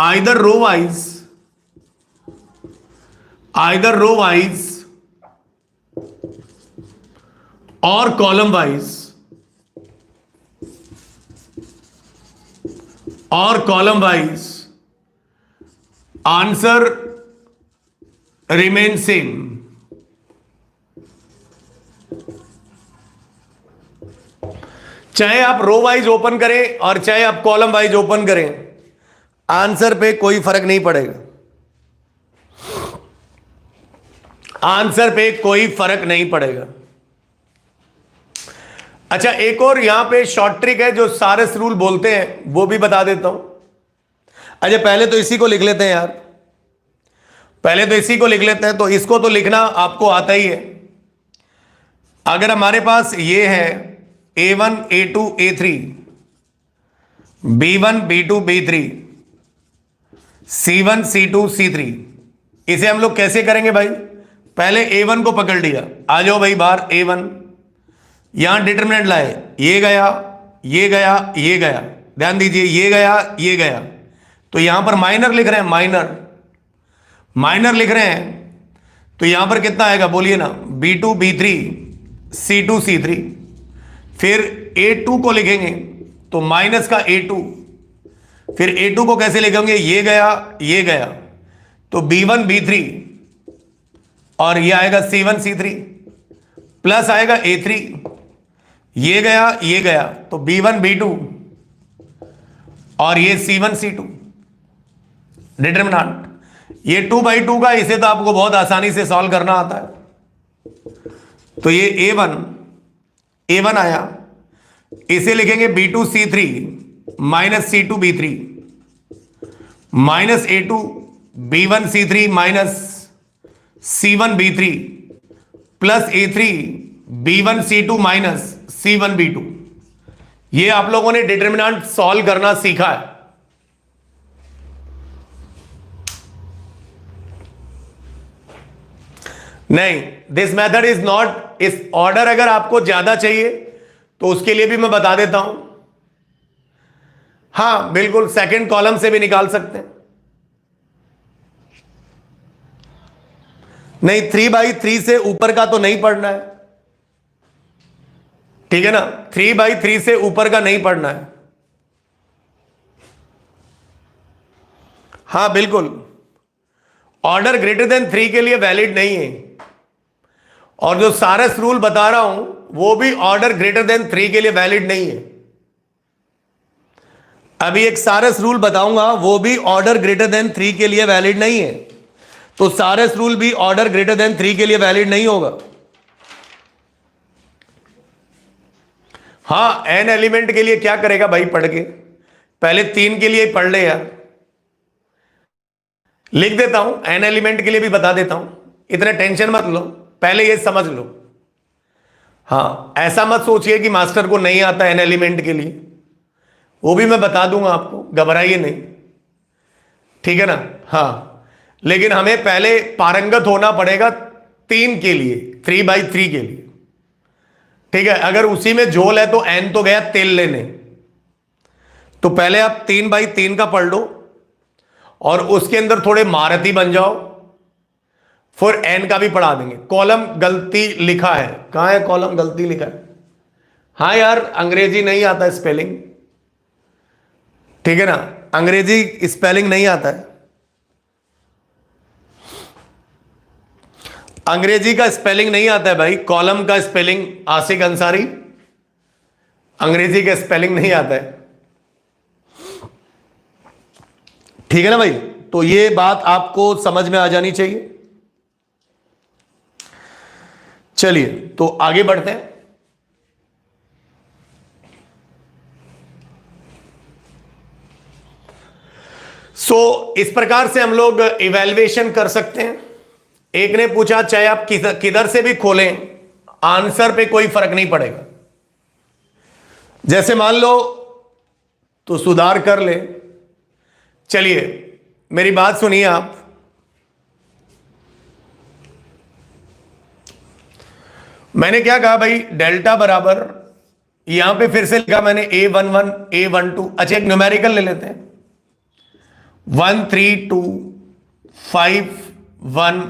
either row wise or column wise answer remain same. चाहे आप row wise open करें और चाहे आप कॉलम वाइज ओपन करें, answer पे कोई फर्क नहीं पड़ेगा, आंसर पे कोई फर्क नहीं पड़ेगा। अच्छा, एक और यहां पे शॉर्ट ट्रिक है जो सारस रूल बोलते हैं, वो भी बता देता हूं। अच्छा, पहले तो इसी को लिख लेते हैं यार, पहले तो इसी को लिख लेते हैं। तो इसको तो लिखना आपको आता ही है। अगर हमारे पास ये है A1 A2 A3, B1 B2 B3, C1 C2 C3, इसे हम लोग कैसे करेंगे भाई? पहले A1 को पकड़ लिया, आ जाओ भाई बाहर। A1 यहां डिटरमिनेंट लाए, ये गया ये गया ये गया, ध्यान दीजिए, ये गया ये गया। तो यहां पर माइनर लिख रहे हैं, माइनर लिख रहे हैं, तो यहां पर कितना आएगा बोलिए ना? B2 B3 C2 C3। फिर A2 को लिखेंगे तो माइनस का A2, फिर A2 को कैसे लिखेंगे? ये गया ये गया, तो B1 B3 और ये आएगा C1 C3 प्लस आएगा A3, ये गया तो B1 B2 और ये C1 C2 डिटरमिनेंट। ये 2/2 का, इसे तो आपको बहुत आसानी से सॉल्व करना आता है। तो ये A1 आया, इसे लिखेंगे B2 C3 minus C2 B3 minus A2 B1 C3 minus C1 B3 plus A3 B1 C2 minus C1 B2। ये आप लोगों ने डिटरमिनेंट सॉल्व करना सीखा है। नहीं, दिस मेथड इज नॉट। इस ऑर्डर अगर आपको ज्यादा चाहिए तो उसके लिए भी मैं बता देता हूं। हां बिल्कुल, सेकंड कॉलम से भी निकाल सकते हैं। नहीं, 3/3 से ऊपर का तो नहीं पढ़ना है, ठीक है ना। 3/3 से ऊपर का नहीं पढ़ना है। हां बिल्कुल, ऑर्डर ग्रेटर देन 3 के लिए वैलिड नहीं है। और जो सारस रूल बता रहा हूं वो भी ऑर्डर ग्रेटर देन 3 के लिए वैलिड नहीं है। अभी एक सारस रूल बताऊंगा, वो भी ऑर्डर ग्रेटर देन 3 के लिए वैलिड नहीं है। तो सारस रूल भी ऑर्डर ग्रेटर देन 3 के लिए वैलिड नहीं होगा। हां, एन एलिमेंट के लिए क्या करेगा भाई, पढ़ के पहले 3 के लिए ही पढ़ ले यार। लिख देता हूं, एन एलिमेंट के लिए भी बता देता हूं, इतने टेंशन मत लो, पहले ये समझ लो। हां, ऐसा मत सोचिए कि मास्टर को नहीं आता एन एलिमेंट के लिए, वो भी मैं बता दूंगा आपको, घबराइए नहीं, ठीक है ना। हां, लेकिन हमें पहले पारंगत होना पड़ेगा 3 के लिए, 3/3 के लिए, ठीक है। अगर उसी में झोल है तो एन तो गया तेल लेने, तो पहले आप 3/3 का पढ़ लो और उसके अंदर थोड़े महारथी बन जाओ, फिर एन का भी पढ़ा देंगे। कॉलम गलती लिखा है, कहां है कॉलम गलती लिखा है। हाँ यार, अंग्रेजी नहीं आता स्पेलिंग, ठीक है ना, अंग्रेजी स्पेलिंग नहीं आता है। अंग्रेजी का स्पेलिंग नहीं आता है भाई, कॉलम का स्पेलिंग आसिक अंसारी, अंग्रेजी का स्पेलिंग नहीं आता है, ठीक है ना भाई। तो ये बात आपको समझ में आ जानी चाहिए। चलिए तो आगे बढ़ते हैं। इस प्रकार से हम लोग इवैल्यूएशन कर सकते हैं। एक ने पूछा चाहे आप किधर से भी खोलें, आंसर पे कोई फर्क नहीं पड़ेगा। जैसे मान लो तो सुधार कर ले। चलिए मेरी बात सुनिए आप। मैंने क्या कहा भाई, डेल्टा बराबर, यहां पे फिर से लिखा मैंने A11 A12। अच्छा एक न्यूमेरिकल ले लेते हैं, 1 3 2 5 1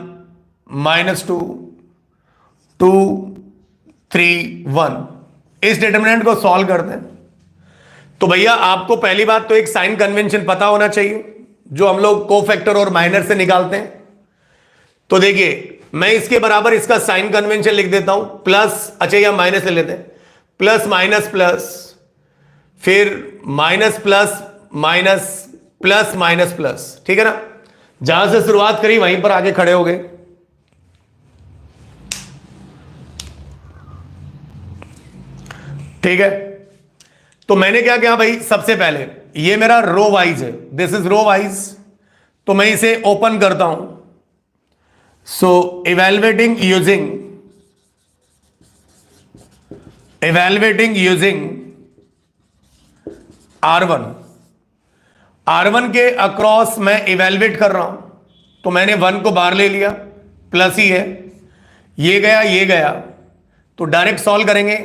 -2 2 3 1। इस डिटरमिनेंट को सॉल्व करते हैं। तो भैया आपको पहली बात तो एक साइन कन्वेंशन पता होना चाहिए, जो हम लोग कोफैक्टर और माइनर से निकालते हैं। तो देखिए मैं इसके बराबर इसका साइन कन्वेंशन लिख देता हूं, प्लस, अच्छा या माइनस ले लेते हैं, प्लस माइनस प्लस, फिर minus plus minus plus minus plus, ठीक है ना। जहां से शुरुआत करी वहीं पर आगे खड़े हो गए। ठीक है, तो मैंने क्या किया भाई, सबसे पहले ये मेरा रो वाइज है, दिस इज रो वाइज, तो मैं इसे ओपन करता हूं। सो इवैल्यूएटिंग यूजिंग R1 के अक्रॉस मैं इवैल्यूएट कर रहा हूं, तो मैंने 1 को बाहर ले लिया, प्लस ही है, ये गया, तो डायरेक्ट सॉल्व करेंगे।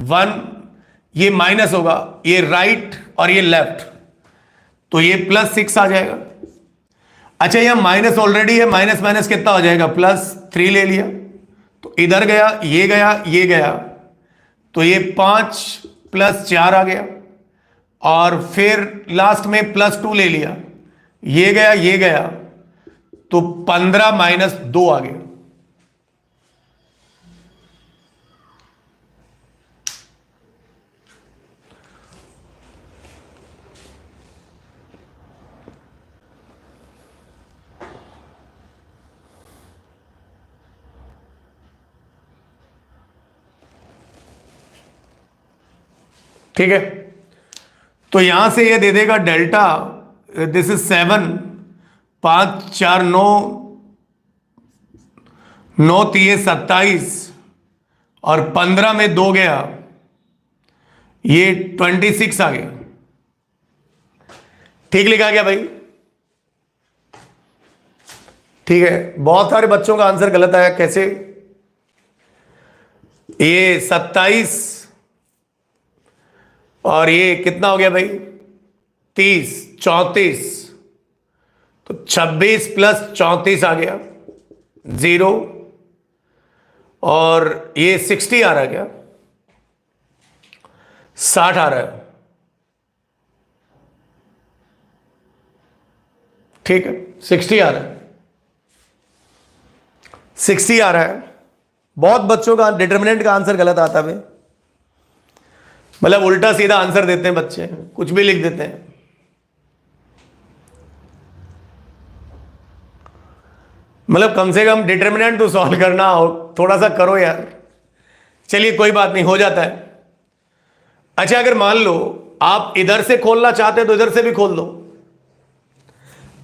1 ये माइनस होगा, ये राइट और ये लेफ्ट, तो ये +6 आ जाएगा। अच्छा यह माइनस ऑलरेडी है, माइनस माइनस कितना हो जाएगा, +3 ले लिया, तो इधर गया, ये गया, तो ये 5 + 4 आ गया, और फिर लास्ट में +2 ले लिया, ये गया, तो 15 - 2 आ गया। ठीक है, तो यहां से ये दे देगा डेल्टा, दिस इज 7, 5 4 9, 9 3 27 और 15 में 2 गया, ये 26 आ गया। ठीक लिखा गया भाई? ठीक है, बहुत सारे बच्चों का आंसर गलत आया। कैसे? ये 27 और ये कितना हो गया भाई? 30, 34, तो 26 प्लस 34 आ गया 0, और ये 60 आ रहा है क्या? 60 आ रहा है। ठीक है, 60 आ रहा है, 60 आ रहा है। बहुत बच्चों का डिटर्मिनेंट का आंसर गलत आता है, मतलब उल्टा सीधा आंसर देते हैं बच्चे, कुछ भी लिख देते हैं। मतलब कम से कम डिटर्मिनेंट तो सॉल्व करना हो, थोड़ा सा करो यार। चलिए कोई बात नहीं, हो जाता है। अच्छा, अगर मान लो आप इधर से खोलना चाहते हैं तो इधर से भी खोल दो।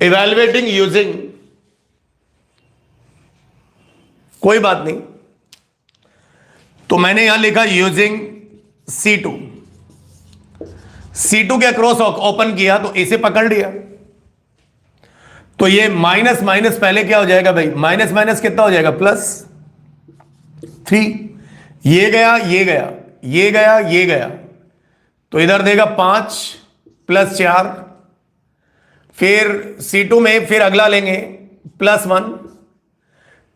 इवैल्यूएटिंग यूजिंग, कोई बात नहीं। तो मैंने यहां लिखा यूजिंग C2, C2 के अक्रॉस ओपन किया तो इसे पकड़ लिया, तो ये माइनस माइनस पहले क्या हो जाएगा भाई? माइनस माइनस कितना हो जाएगा? +3। ये गया, ये गया, ये गया, ये गया, तो इधर देगा 5 + 4, फिर C2 में फिर अगला लेंगे +1,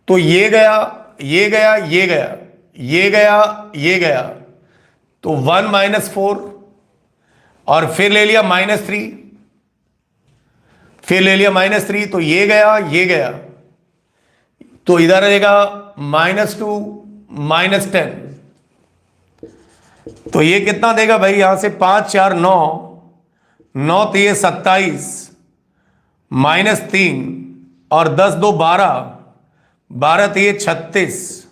तो ये गया, ये गया, ये गया, ये गया, ये गया, तो 1 - 4, और फिर ले लिया -3, फिर ले लिया -3, तो ये गया, ये गया, तो इधर रहेगा -2 -10, तो ये कितना देगा भाई? यहां से 5 4 9, 9 3 27 -3 और 10 2 12, 12 3 36,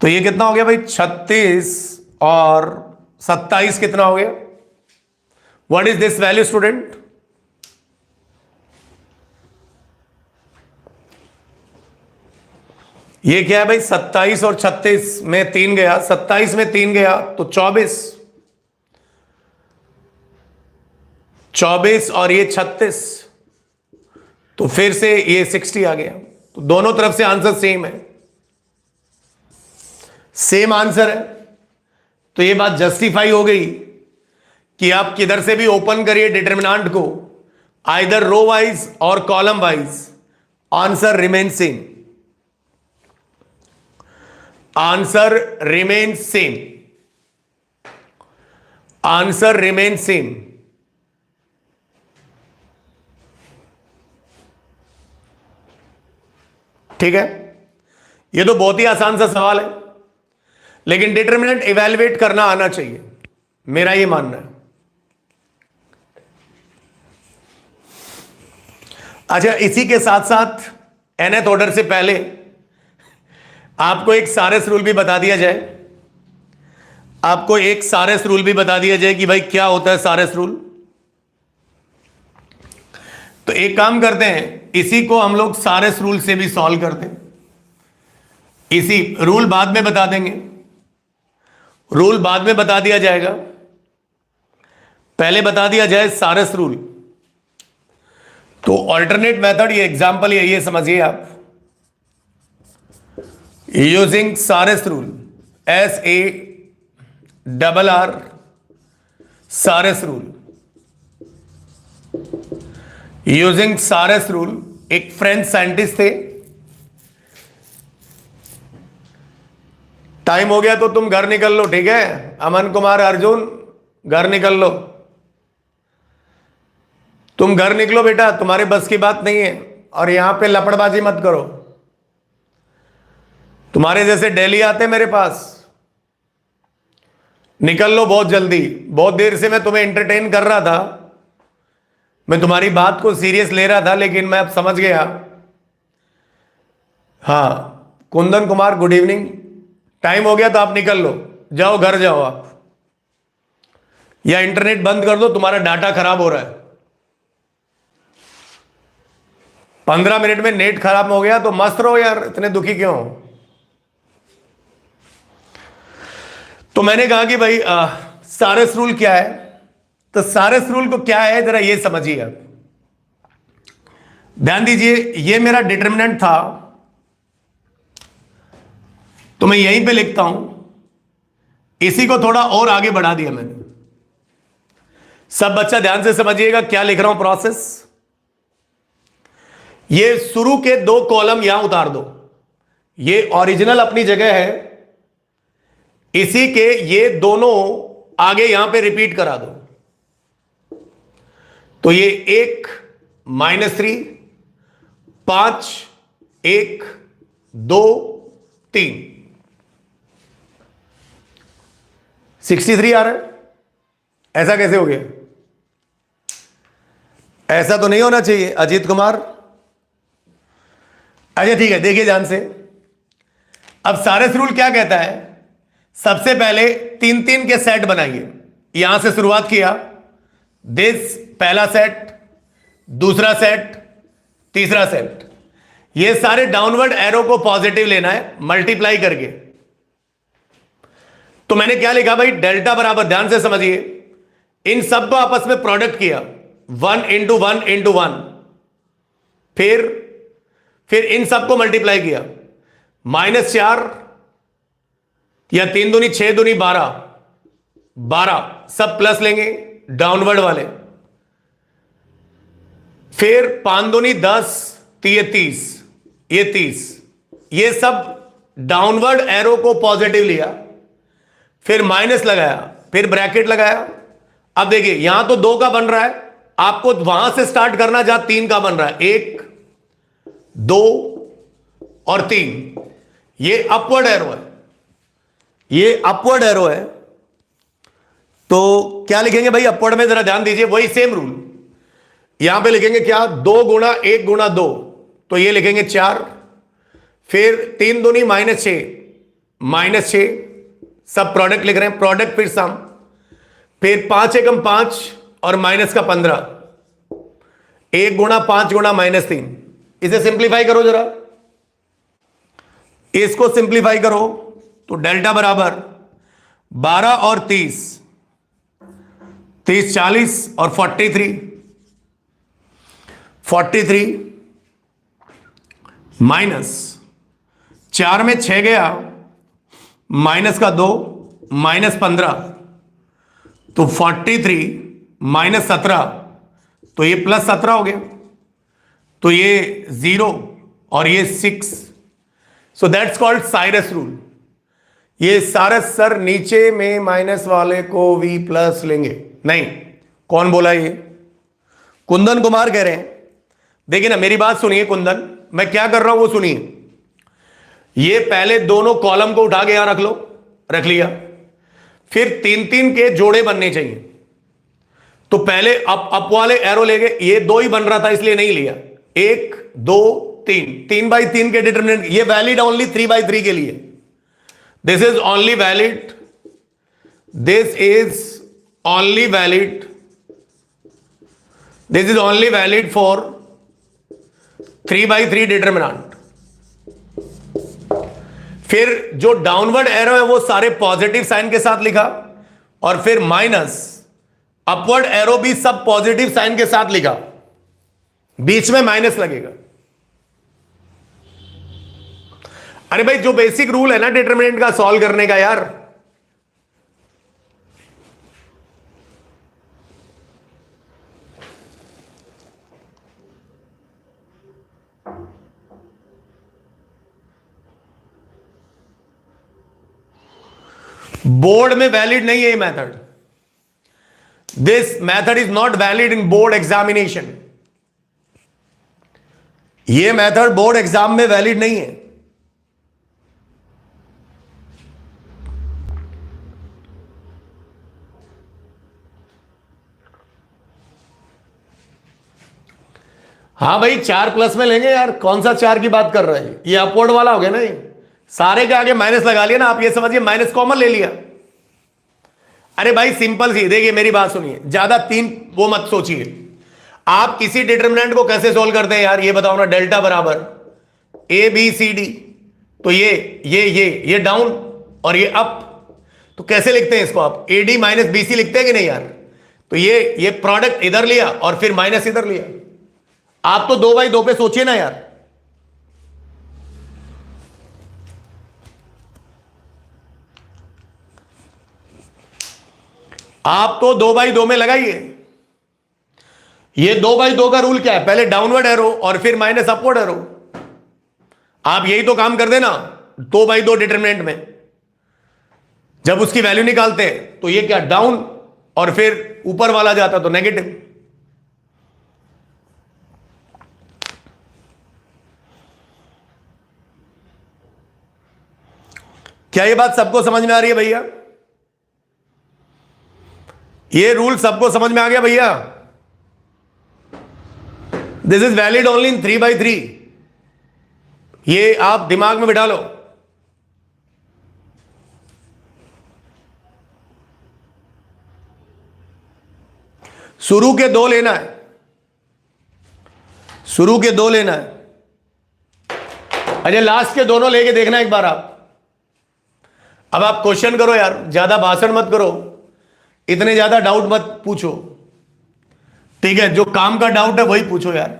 तो ये कितना हो गया भाई? 36 और 27 कितना हो गया? What is this value student? ये क्या है भाई? 27 और 36 में 3 गया, 27 में 3 गया तो 24, 24 और ये 36, तो फिर से ये 60 आ गया। तो दोनों तरफ से आंसर सेम है, सेम आंसर है। तो ये बात जस्टिफाई हो गई कि आप किधर से भी ओपन करिए डिटर्मिनेंट को, आइदर रो वाइज और column wise, answer remain same, answer remain same, answer remain same. ठीक है, ये तो बहुत ही आसान सा सवाल है, लेकिन डिटर्मिनेंट इवैल्यूएट करना आना चाहिए, मेरा ये मानना है। अच्छा, इसी के साथ साथ nth ऑर्डर से पहले आपको एक सारस रूल भी बता दिया जाए, आपको एक सारस रूल भी बता दिया जाए कि भाई क्या होता है सारस रूल। तो एक काम करते हैं, इसी को हम लोग सारस रूल से भी सॉल्व करते हैं। इसी रूल बाद में बता देंगे, रूल बाद में बता दिया जाएगा, पहले बता दिया जाए सारस रूल। तो अल्टरनेट मेथड, ये एग्जांपल ये समझिए आप, यूजिंग सारस रूल, SARR सारस रूल, यूजिंग सारस रूल। एक फ्रेंच साइंटिस्ट थे, टाइम हो गया तो तुम घर निकल लो, ठीक है? अमन कुमार अर्जुन, घर निकल लो, तुम घर निकलो बेटा, तुम्हारे बस की बात नहीं है, और यहां पे लपड़बाजी मत करो। तुम्हारे जैसे डेली आते मेरे पास, निकल लो बहुत जल्दी। बहुत देर से मैं तुम्हें एंटरटेन कर रहा था, मैं तुम्हारी बात को सीरियस ले रहा था, लेकिन मैं अब समझ गया। हाँ Kundan Kumar, good evening, time हो गया तो आप निकल लो, जाओ घर जाओ आप। या इंटरनेट बंद कर दो, तुम्हारा डाटा खराब हो रहा है। 15 मिनट में नेट खराब हो गया तो मस्त रहो यार, इतने दुखी क्यों हो? तो मैंने कहा कि भाई सारस रूल क्या है, तो सारस रूल को क्या है जरा ये समझिए आप, ध्यान दीजिए। ये मेरा डिटरमिनेंट था, तो मैं यहीं पे लिखता हूं, इसी को थोड़ा और आगे बढ़ा दिया मैंने। सब बच्चा ध्यान से समझिएगा क्या लिख रहा हूं प्रोसेस। ये शुरू के 2 कॉलम यहां उतार दो, ये ओरिजिनल अपनी जगह है, इसी के ये दोनों आगे यहां पे रिपीट करा दो। तो ये 1 -3 5 1 2 3 63 आ रहा है। ऐसा कैसे हो गया? ऐसा तो नहीं होना चाहिए अजीत कुमार। अच्छा ठीक है, देखिए ध्यान से। अब सारस रूल क्या कहता है, सबसे पहले 3-3 के सेट बनाइए। यहां से शुरुआत किया, दिस पहला सेट, दूसरा सेट, तीसरा सेट। ये सारे डाउनवर्ड एरो को पॉजिटिव लेना है मल्टीप्लाई करके। तो मैंने क्या लिखा भाई, डेल्टा बराबर, ध्यान से समझिए, इन सब को आपस में प्रोडक्ट किया 1 × 1 × 1, फिर इन सबको मल्टीप्लाई किया -4 या 3 दूनी 6 दूनी 12, 12 सब प्लस लेंगे डाउनवर्ड वाले, फिर 5 दूनी 10, ये 30, ये 30, ये सब डाउनवर्ड एरो को पॉजिटिव लिया, फिर माइनस लगाया, फिर ब्रैकेट लगाया। अब देखिए यहां तो 2 का बन रहा है, आपको वहां से स्टार्ट करना जहां 3 का बन रहा है, 1 2 और 3। ये अपवर्ड एरो है, ये अपवर्ड एरो है। तो क्या लिखेंगे भाई अपवर्ड में, जरा ध्यान दीजिए, वही सेम रूल यहां पे लिखेंगे क्या, 2 × 1 × 2, तो ये लिखेंगे 4, फिर 3 दूनी -6, -6 सब प्रोडक्ट लिख रहे हैं, प्रोडक्ट फिर सम, फिर 5 एकम 5 और माइनस का 15, 1 × 5 × -3। इसे सिंप्लीफाई करो जरा, इसको सिंप्लीफाई करो तो डेल्टा बराबर 12 और 30, 30 40 और 43 माइनस 4 में 6 गया, माइनस का 2 -15, तो 43 -17, तो ये +17 हो गया, तो ये 0 और ये 6। So that's called Cyrus rule. ये सारस सर नीचे में माइनस वाले को V+ लेंगे, नहीं, कौन बोला ये? कुंदन कुमार कह रहे हैं। देखिए ना, मेरी बात सुनिए कुंदन, मैं क्या कर रहा हूं वो सुनिए। ये पहले दोनों कॉलम को उठा के यहां रख लो, रख लिया, फिर 3-3 के जोड़े बनने चाहिए। तो पहले अप वाले एरो लेंगे, ये 2 ही बन रहा था इसलिए नहीं लिया, 1 2 3, 3/3 के डिटरमिनेंट, ये वैलिड ओनली 3/3 के लिए। This is only valid, this is only valid, this is only valid for 3/3 determinant. फिर जो डाउनवर्ड एरो है वो सारे पॉजिटिव साइन के साथ लिखा, और फिर माइनस अपवर्ड एरो भी सब पॉजिटिव साइन के साथ लिखा, बीच में माइनस लगेगा। अरे भाई जो बेसिक रूल है ना डिटरमिनेंट का सॉल्व करने का यार, बोर्ड में वैलिड नहीं है ये method. This method is not valid in board examination. ये मेथड बोर्ड एग्जाम में वैलिड नहीं है। हाँ भाई 4+ में लेंगे यार, कौन सा 4 की बात कर रहे हैं? ये अपवर्ड वाला हो गया ना, ये सारे के आगे माइनस लगा लिया ना, आप ये समझिए माइनस कॉमन ले लिया। अरे भाई सिंपल सी, देखिए मेरी बात सुनिए, ज्यादा तीन वो मत सोचिए। आप किसी डिटरमिनेंट को कैसे सोल्व करते हैं यार, ये बताओ ना। डेल्टा बराबर ए बी सी डी, तो ये डाउन और ये अप, तो कैसे लिखते हैं इसको आप? A D minus B C लिखते हैं कि नहीं यार? तो ये प्रोडक्ट इधर लिया और फिर माइनस इधर लिया। आप तो 2/2 पे सोचिए ना यार। आप तो 2/2 में लगाइए। ये 2/2 का रूल क्या है? पहले डाउनवर्ड एरो और फिर माइनस अपवर्ड एरो। आप यही तो काम कर देना 2/2 डिटरमिनेंट में। जब उसकी वैल्यू निकालते हैं तो ये क्या, डाउन, और फिर ऊपर वाला जाता तो नेगेटिव। क्या ये बात सबको समझ में आ रही है भैया? ये रूल सबको समझ में आ गया भैया? This is valid only in 3/3। ये आप दिमाग में बिठा लो। शुरू के 2 लेना है, शुरू के 2 लेना है। अजय लास्ट के दोनों लेके देखना एक बार आप। अब आप क्वेश्चन करो यार, ज्यादा भाषण मत करो, इतने ज्यादा डाउट मत पूछो, ठीक है? जो काम का डाउट है वही पूछो यार।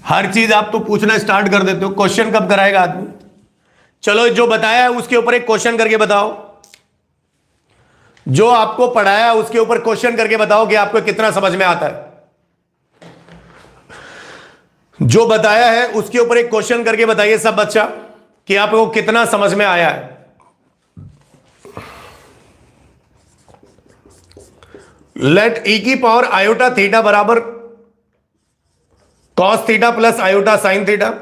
हर चीज आप तो पूछना स्टार्ट कर देते हो, क्वेश्चन कब कराएगा आदमी? चलो जो बताया है उसके ऊपर एक क्वेश्चन करके बताओ। जो आपको पढ़ाया है उसके ऊपर क्वेश्चन करके बताओ कि आपको कितना समझ में आता है। जो बताया है उसके ऊपर एक क्वेश्चन करके बताइए सब बच्चा कि आपको कितना समझ में आया है। लेट ई की पावर आयोटा थीटा बराबर cos theta plus iota sine theta,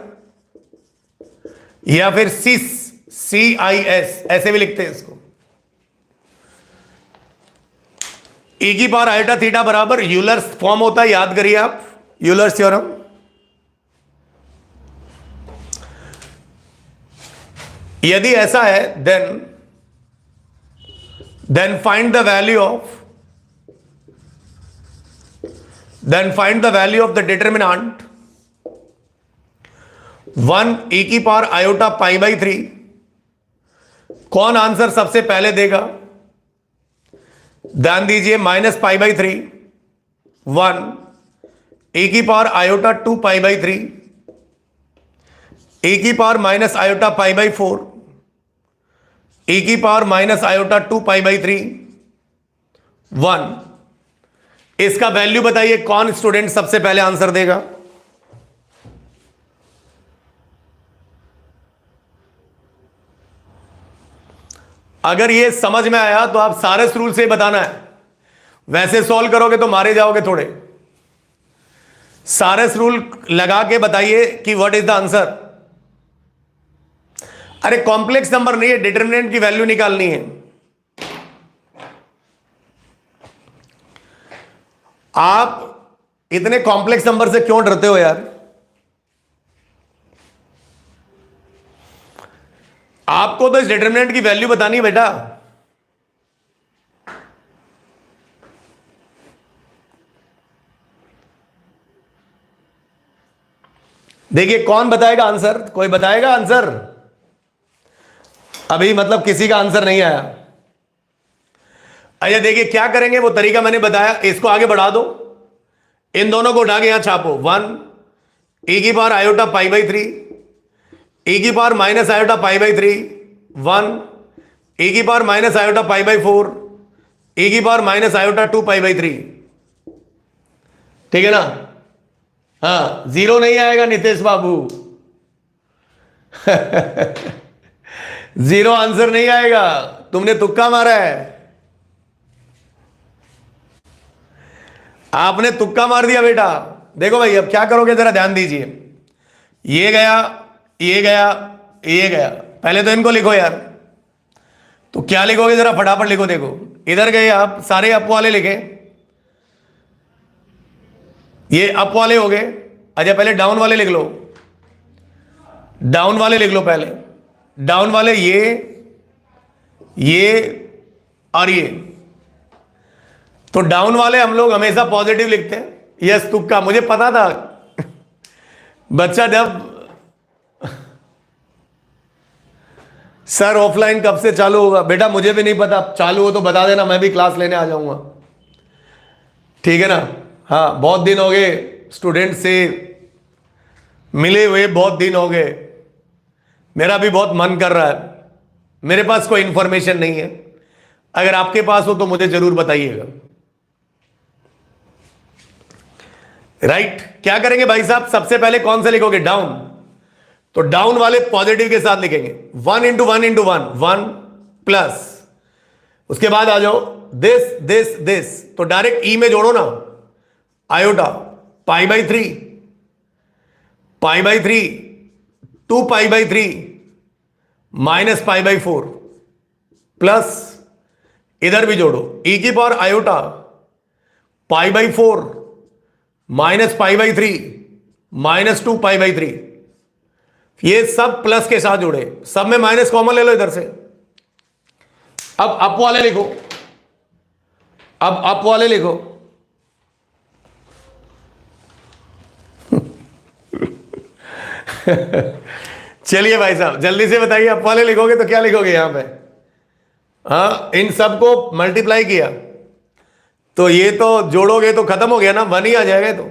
या फिर CIS ऐसे भी लिखते हैं इसको। ई की पावर आयोटा थीटा बराबर यूलर्स फॉर्म होता है, याद करिए आप, यूलर्स थ्योरम। यदि ऐसा है then find the value of the determinant 1 e की पावर आयोटा π/3। कौन आंसर सबसे पहले देगा? ध्यान दीजिए, -π/3, 1 e की पावर आयोटा 2 π/3, e की पावर माइनस आयोटा π/4, e की पावर माइनस आयोटा 2 π/3, 1। इसका वैल्यू बताइए, कौन स्टूडेंट सबसे पहले आंसर देगा? अगर ये समझ में आया तो आप सारे रूल से बताना है, वैसे सॉल्व करोगे तो मारे जाओगे थोड़े। सारे रूल लगा के बताइए कि व्हाट इज द आंसर। अरे कॉम्प्लेक्स नंबर नहीं है, डिटरमिनेंट की वैल्यू निकालनी है। आप इतने कॉम्प्लेक्स नंबर से क्यों डरते हो यार? आपको तो इस डिटरमिनेंट की वैल्यू बतानी है बेटा। देखिए कौन बताएगा आंसर? कोई बताएगा आंसर? अभी मतलब किसी का आंसर नहीं आया। अच्छा देखिए क्या करेंगे, वो तरीका मैंने बताया, इसको आगे बढ़ा दो, इन दोनों को उठा के यहां छापो। 1 e की पावर आयोटा π/3, e की पावर माइनस आयोटा π/3, 1 e की पावर माइनस आयोटा π/4, e की पावर माइनस आयोटा 2 π/3। ठीक है ना? हाँ, 0 नहीं आएगा नितेश बाबू। 0 आंसर नहीं आएगा, तुमने तुक्का मारा है। आपने तुक्का मार दिया बेटा। देखो भाई अब क्या करोगे जरा ध्यान दीजिए। ये गया, ये गया, ये गया, पहले तो इनको लिखो यार। तो क्या लिखोगे जरा फटाफट लिखो। देखो इधर गए आप, सारे अप वाले लिखे, ये अप वाले हो गए। अच्छा पहले डाउन वाले लिख लो, डाउन वाले लिख लो पहले। डाउन वाले ये और ये, तो डाउन वाले हम लोग हमेशा पॉजिटिव लिखते हैं। यस तुक्का, मुझे पता था। बच्चा जब सर ऑफलाइन कब से चालू होगा, बेटा मुझे भी नहीं पता, चालू हो तो बता देना, मैं भी क्लास लेने आ जाऊंगा, ठीक है ना। हाँ, बहुत दिन हो गए स्टूडेंट से मिले हुए, बहुत दिन हो गए, मेरा भी बहुत मन कर रहा है। मेरे पास कोई इंफॉर्मेशन नहीं है, अगर आपके पास हो तो मुझे जरूर बताइएगा। राइट, क्या करेंगे भाई साहब, सबसे पहले कौन सा लिखोगे, डाउन, तो डाउन वाले पॉजिटिव के साथ लिखेंगे, 1 इंटू 1 इंटू 1, 1 प्लस, उसके बाद आ जाओ दिस दिस दिस, तो डायरेक्ट ई में जोड़ो ना, iota, pi by 3, pi by 3, 2 pi by 3 minus pi by 4 plus, इधर भी जोड़ो ई की power iota, pi by 4 minus pi by 3 minus 2 pi by 3, ये सब प्लस के साथ जुड़े, सब में माइनस कॉमन ले लो इधर से। अब अप वाले लिखो, अब अप वाले लिखो। चलिए भाई साहब जल्दी से बताइए, अप वाले लिखोगे तो क्या लिखोगे यहां पे। हाँ, इन सबको मल्टीप्लाई किया तो ये तो जोड़ोगे तो खत्म हो गया ना, 1 ही आ जाएगा, तो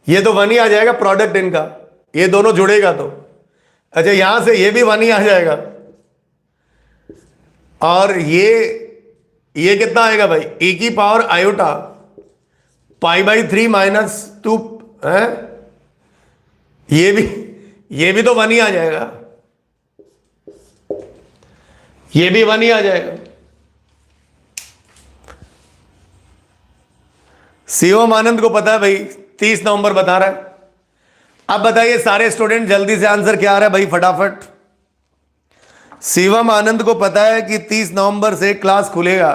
ये तो 1 ही आ जाएगा प्रोडक्ट इनका, ये दोनों जुड़ेगा तो। अच्छा, यहां से ये भी 1 ही आ जाएगा, और ये कितना आएगा भाई, e की power iota pi by 3 minus 2 है, ये भी तो 1 ही आ जाएगा, ये भी 1 ही आ जाएगा। शिवम आनंद को पता है भाई, 30 नवंबर बता रहा है। अब बताइए सारे स्टूडेंट जल्दी से आंसर क्या आ रहा है भाई, फटाफट। शिवम आनंद को पता है कि 30 नवंबर से क्लास खुलेगा,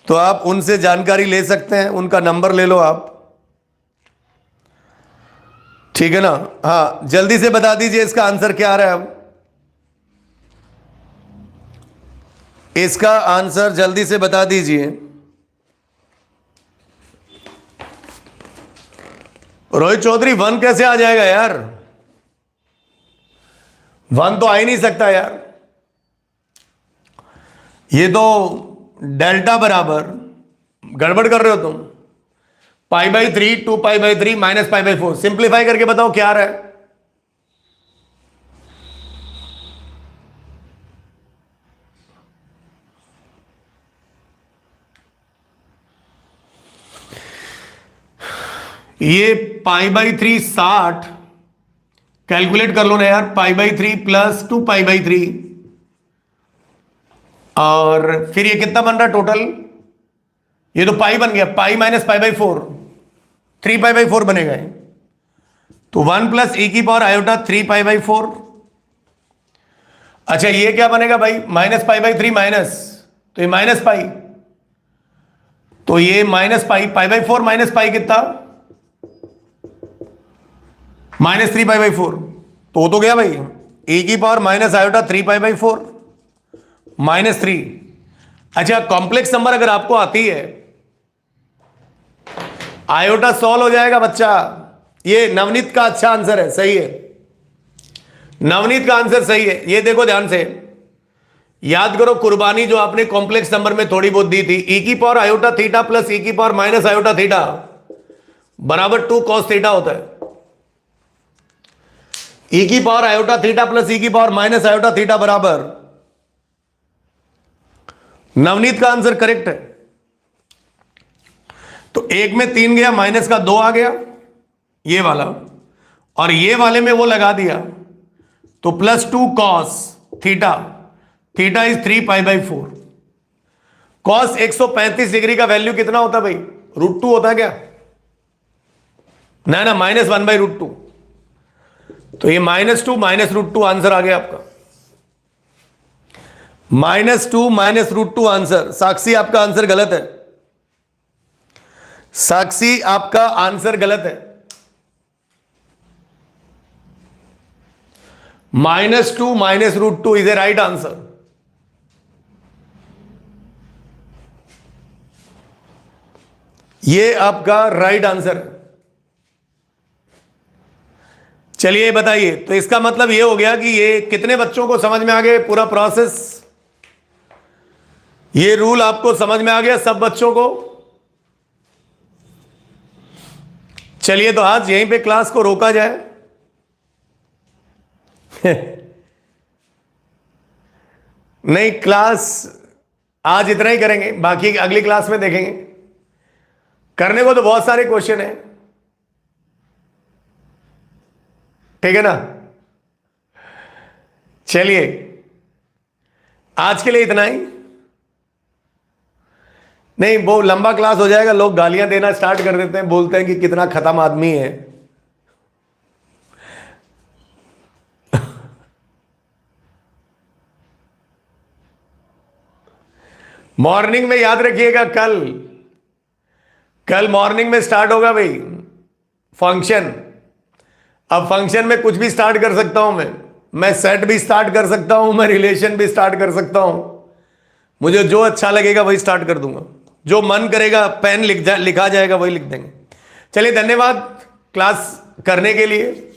तो आप उनसे जानकारी ले सकते हैं, उनका नंबर ले लो आप, ठीक है ना। हाँ, जल्दी से बता दीजिए इसका आंसर क्या आ रहा है। अब इसका आंसर जल्दी से बता दीजिए। रोहित चौधरी 1 कैसे आ जाएगा यार, 1 तो आ ही नहीं सकता यार, ये तो डेल्टा बराबर, गड़बड़ कर रहे हो तुम, pi by 3, 2 pi by 3 minus pi by 4, simplify करके बताओ क्या आ रहा है। ये पाई बाई 3 60, कैलकुलेट कर लो ना यार, pi by 3 plus 2 pi by 3, और फिर ये कितना बन रहा टोटल, ये तो पाई बन गया, pi minus pi by 4, 3 pi by 4 बनेगा ये, तो 1 प्लस ई की पावर आयोटा 3 पाई बाई 4। अच्छा, ये क्या बनेगा भाई, माइनस पाई बाई 3 माइनस, तो ये माइनस पाई, तो ये minus pi, pi by 4 minus pi कितना, माइनस 3 पाई बाई 4, तो गया भाई, ए की power minus iota 3 pi by 4 minus 3। अच्छा, कॉम्प्लेक्स नंबर अगर आपको आती है, आयोटा सॉल्व हो जाएगा बच्चा। ये नवनीत का अच्छा आंसर है, सही है, नवनीत का आंसर सही है। ये देखो ध्यान से, याद करो कुर्बानी जो आपने कॉम्प्लेक्स नंबर में थोड़ी बहुत दी थी, ई की पावर आयोटा थीटा प्लस ई की पावर माइनस आयोटा थीटा बराबर 2 कॉस थीटा होता है। ई की पावर आयोटा थीटा प्लस ई की पावर माइनस आयोटा थीटा बराबर, नवनीत का आंसर करेक्ट है। तो एक में 3 गया, माइनस का 2 आ गया, ये वाला, और ये वाले में वो लगा दिया, तो plus 2 cos theta, theta is 3 pi by 4। Cos 135 degree का वैल्यू कितना होता है भाई, √2 होता है क्या, ना माइनस 1 बाई √2, तो ये -2 माइनस √2 आंसर आ गया आपका, -2 माइनस √2 आंसर। साक्षी आपका आंसर गलत है, साक्षी आपका आंसर गलत है, -2 minus √2 is a right answer. ये आपका राइट आंसर है। चलिए बताइए, तो इसका मतलब ये हो गया कि ये कितने बच्चों को समझ में आ गया पूरा प्रोसेस? ये रूल आपको समझ में आ गया सब बच्चों को? चलिए तो आज यहीं पे क्लास को रोका जाए। नहीं, क्लास आज इतना ही करेंगे, बाकी अगली क्लास में देखेंगे। करने को तो बहुत सारे क्वेश्चन हैं, ठीक है ना? चलिए आज के लिए इतना ही। नहीं, वो लंबा क्लास हो जाएगा, लोग गालियां देना स्टार्ट कर देते हैं, बोलते हैं कि कितना खत्म आदमी है। मॉर्निंग में याद रखिएगा, कल मॉर्निंग में स्टार्ट होगा भाई फंक्शन। अब फंक्शन में कुछ भी स्टार्ट कर सकता हूं मैं सेट भी स्टार्ट कर सकता हूं, मैं रिलेशन भी स्टार्ट कर सकता हूं। मुझे जो अच्छा लगेगा वही स्टार्ट कर दूंगा, जो मन करेगा पेन लिखा जाएगा वही लिख देंगे। चलिए धन्यवाद क्लास करने के लिए।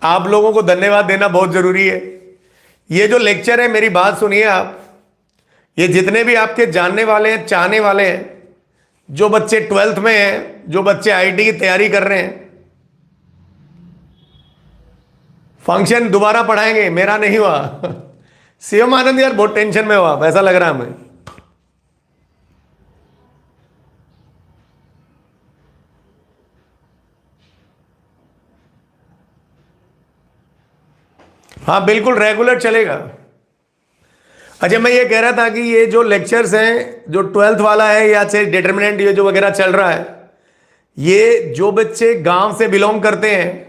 आप लोगों को धन्यवाद देना बहुत जरूरी है। ये जो लेक्चर है, मेरी बात सुनिए आप, ये जितने भी आपके जानने वाले हैं, चाहने वाले हैं, जो बच्चे 12th में हैं, जो बच्चे आईटी की तैयारी कर रहे हैं, फंक्शन दोबारा पढ़ाएंगे। मेरा नहीं हुआ। शिवम आनंद यार बहुत टेंशन में हुआ, ऐसा लग रहा है हमें। हाँ बिल्कुल रेगुलर चलेगा। अच्छा, मैं ये कह रहा था कि ये जो लेक्चर्स हैं, जो 12th वाला है या चाहे डिटर्मिनेंट ये जो वगैरह चल रहा है, ये जो बच्चे गांव से बिलोंग करते हैं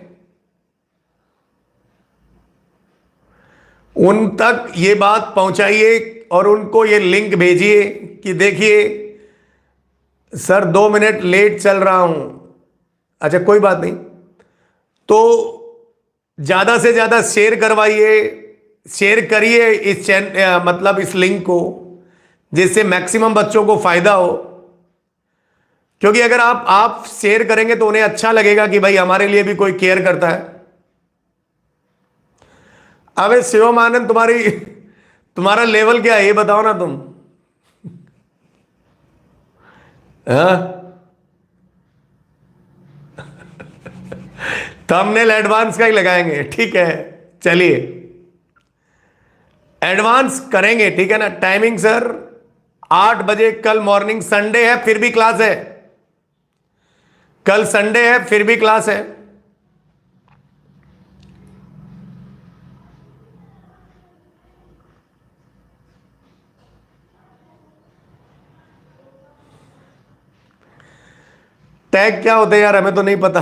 उन तक ये बात पहुंचाइए और उनको ये लिंक भेजिए कि देखिए सर 2 मिनट लेट चल रहा हूं। अच्छा कोई बात नहीं, तो ज्यादा से ज्यादा शेयर करवाइए, शेयर करिए इस मतलब इस लिंक को, जिससे मैक्सिमम बच्चों को फायदा हो। क्योंकि अगर आप शेयर करेंगे तो उन्हें अच्छा लगेगा कि भाई हमारे लिए भी कोई केयर करता है। अबे शिवम आनंद, तुम्हारा लेवल क्या है ये बताओ ना तुम। थंबनेल एडवांस का ही लगाएंगे, ठीक है? चलिए एडवांस करेंगे, ठीक है ना? टाइमिंग सर 8 बजे कल मॉर्निंग। संडे है फिर भी क्लास है, कल संडे है फिर भी क्लास है। टैग क्या होते हैं यार, हमें तो नहीं पता।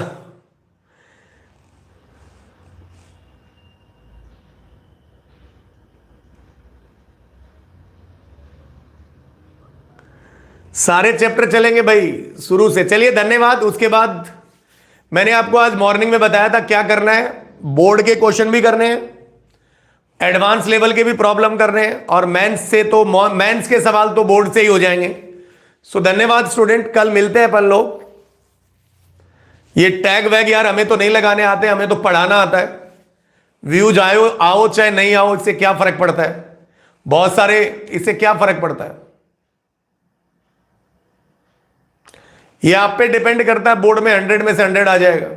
सारे चैप्टर चलेंगे भाई शुरू से। चलिए धन्यवाद। उसके बाद मैंने आपको आज मॉर्निंग में बताया था क्या करना है। बोर्ड के क्वेश्चन भी करने हैं, एडवांस लेवल के भी प्रॉब्लम करने हैं, और मेंस से तो मेंस के सवाल तो बोर्ड से ही हो जाएंगे। सो धन्यवाद स्टूडेंट, कल मिलते हैं अपन लोग। ये टैग वैग यार हमें तो नहीं लगाने आते, हमें तो पढ़ाना आता है। व्यूज आओ चाहे नहीं आओ, इससे क्या फर्क पड़ता है? बहुत सारे, इससे क्या फर्क पड़ता है? ये आप पे डिपेंड करता है। बोर्ड में 100 में से 100 आ जाएगा,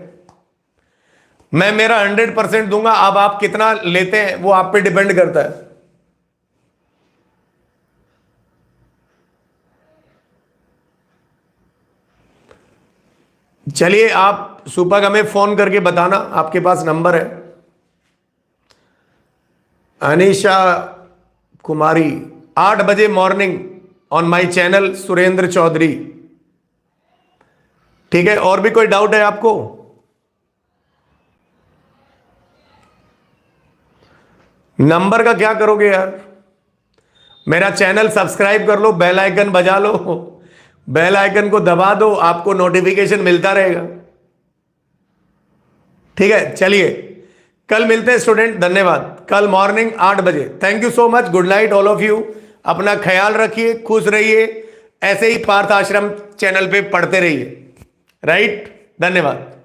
मैं मेरा 100% दूंगा। अब आप कितना लेते हैं वो आप पे डिपेंड करता है। चलिए आप सुपक हमें फोन करके बताना, आपके पास नंबर है। अनीशा कुमारी 8 बजे morning on my channel Surendra Chaudhary, ठीक है? और भी कोई डाउट है आपको? नंबर का क्या करोगे यार? मेरा चैनल सब्सक्राइब कर लो, बेल आइकन बजा लो, बेल आइकन को दबा दो, आपको नोटिफिकेशन मिलता रहेगा, ठीक है? चलिए कल मिलते हैं स्टूडेंट, धन्यवाद। कल मॉर्निंग 8 बजे। Thank you so much, good night all of you. अपना ख्याल रखिए, खुश रहिए, ऐसे ही पार्थ आश्रम चैनल पे पढ़ते रहिए। राइट, धन्यवाद।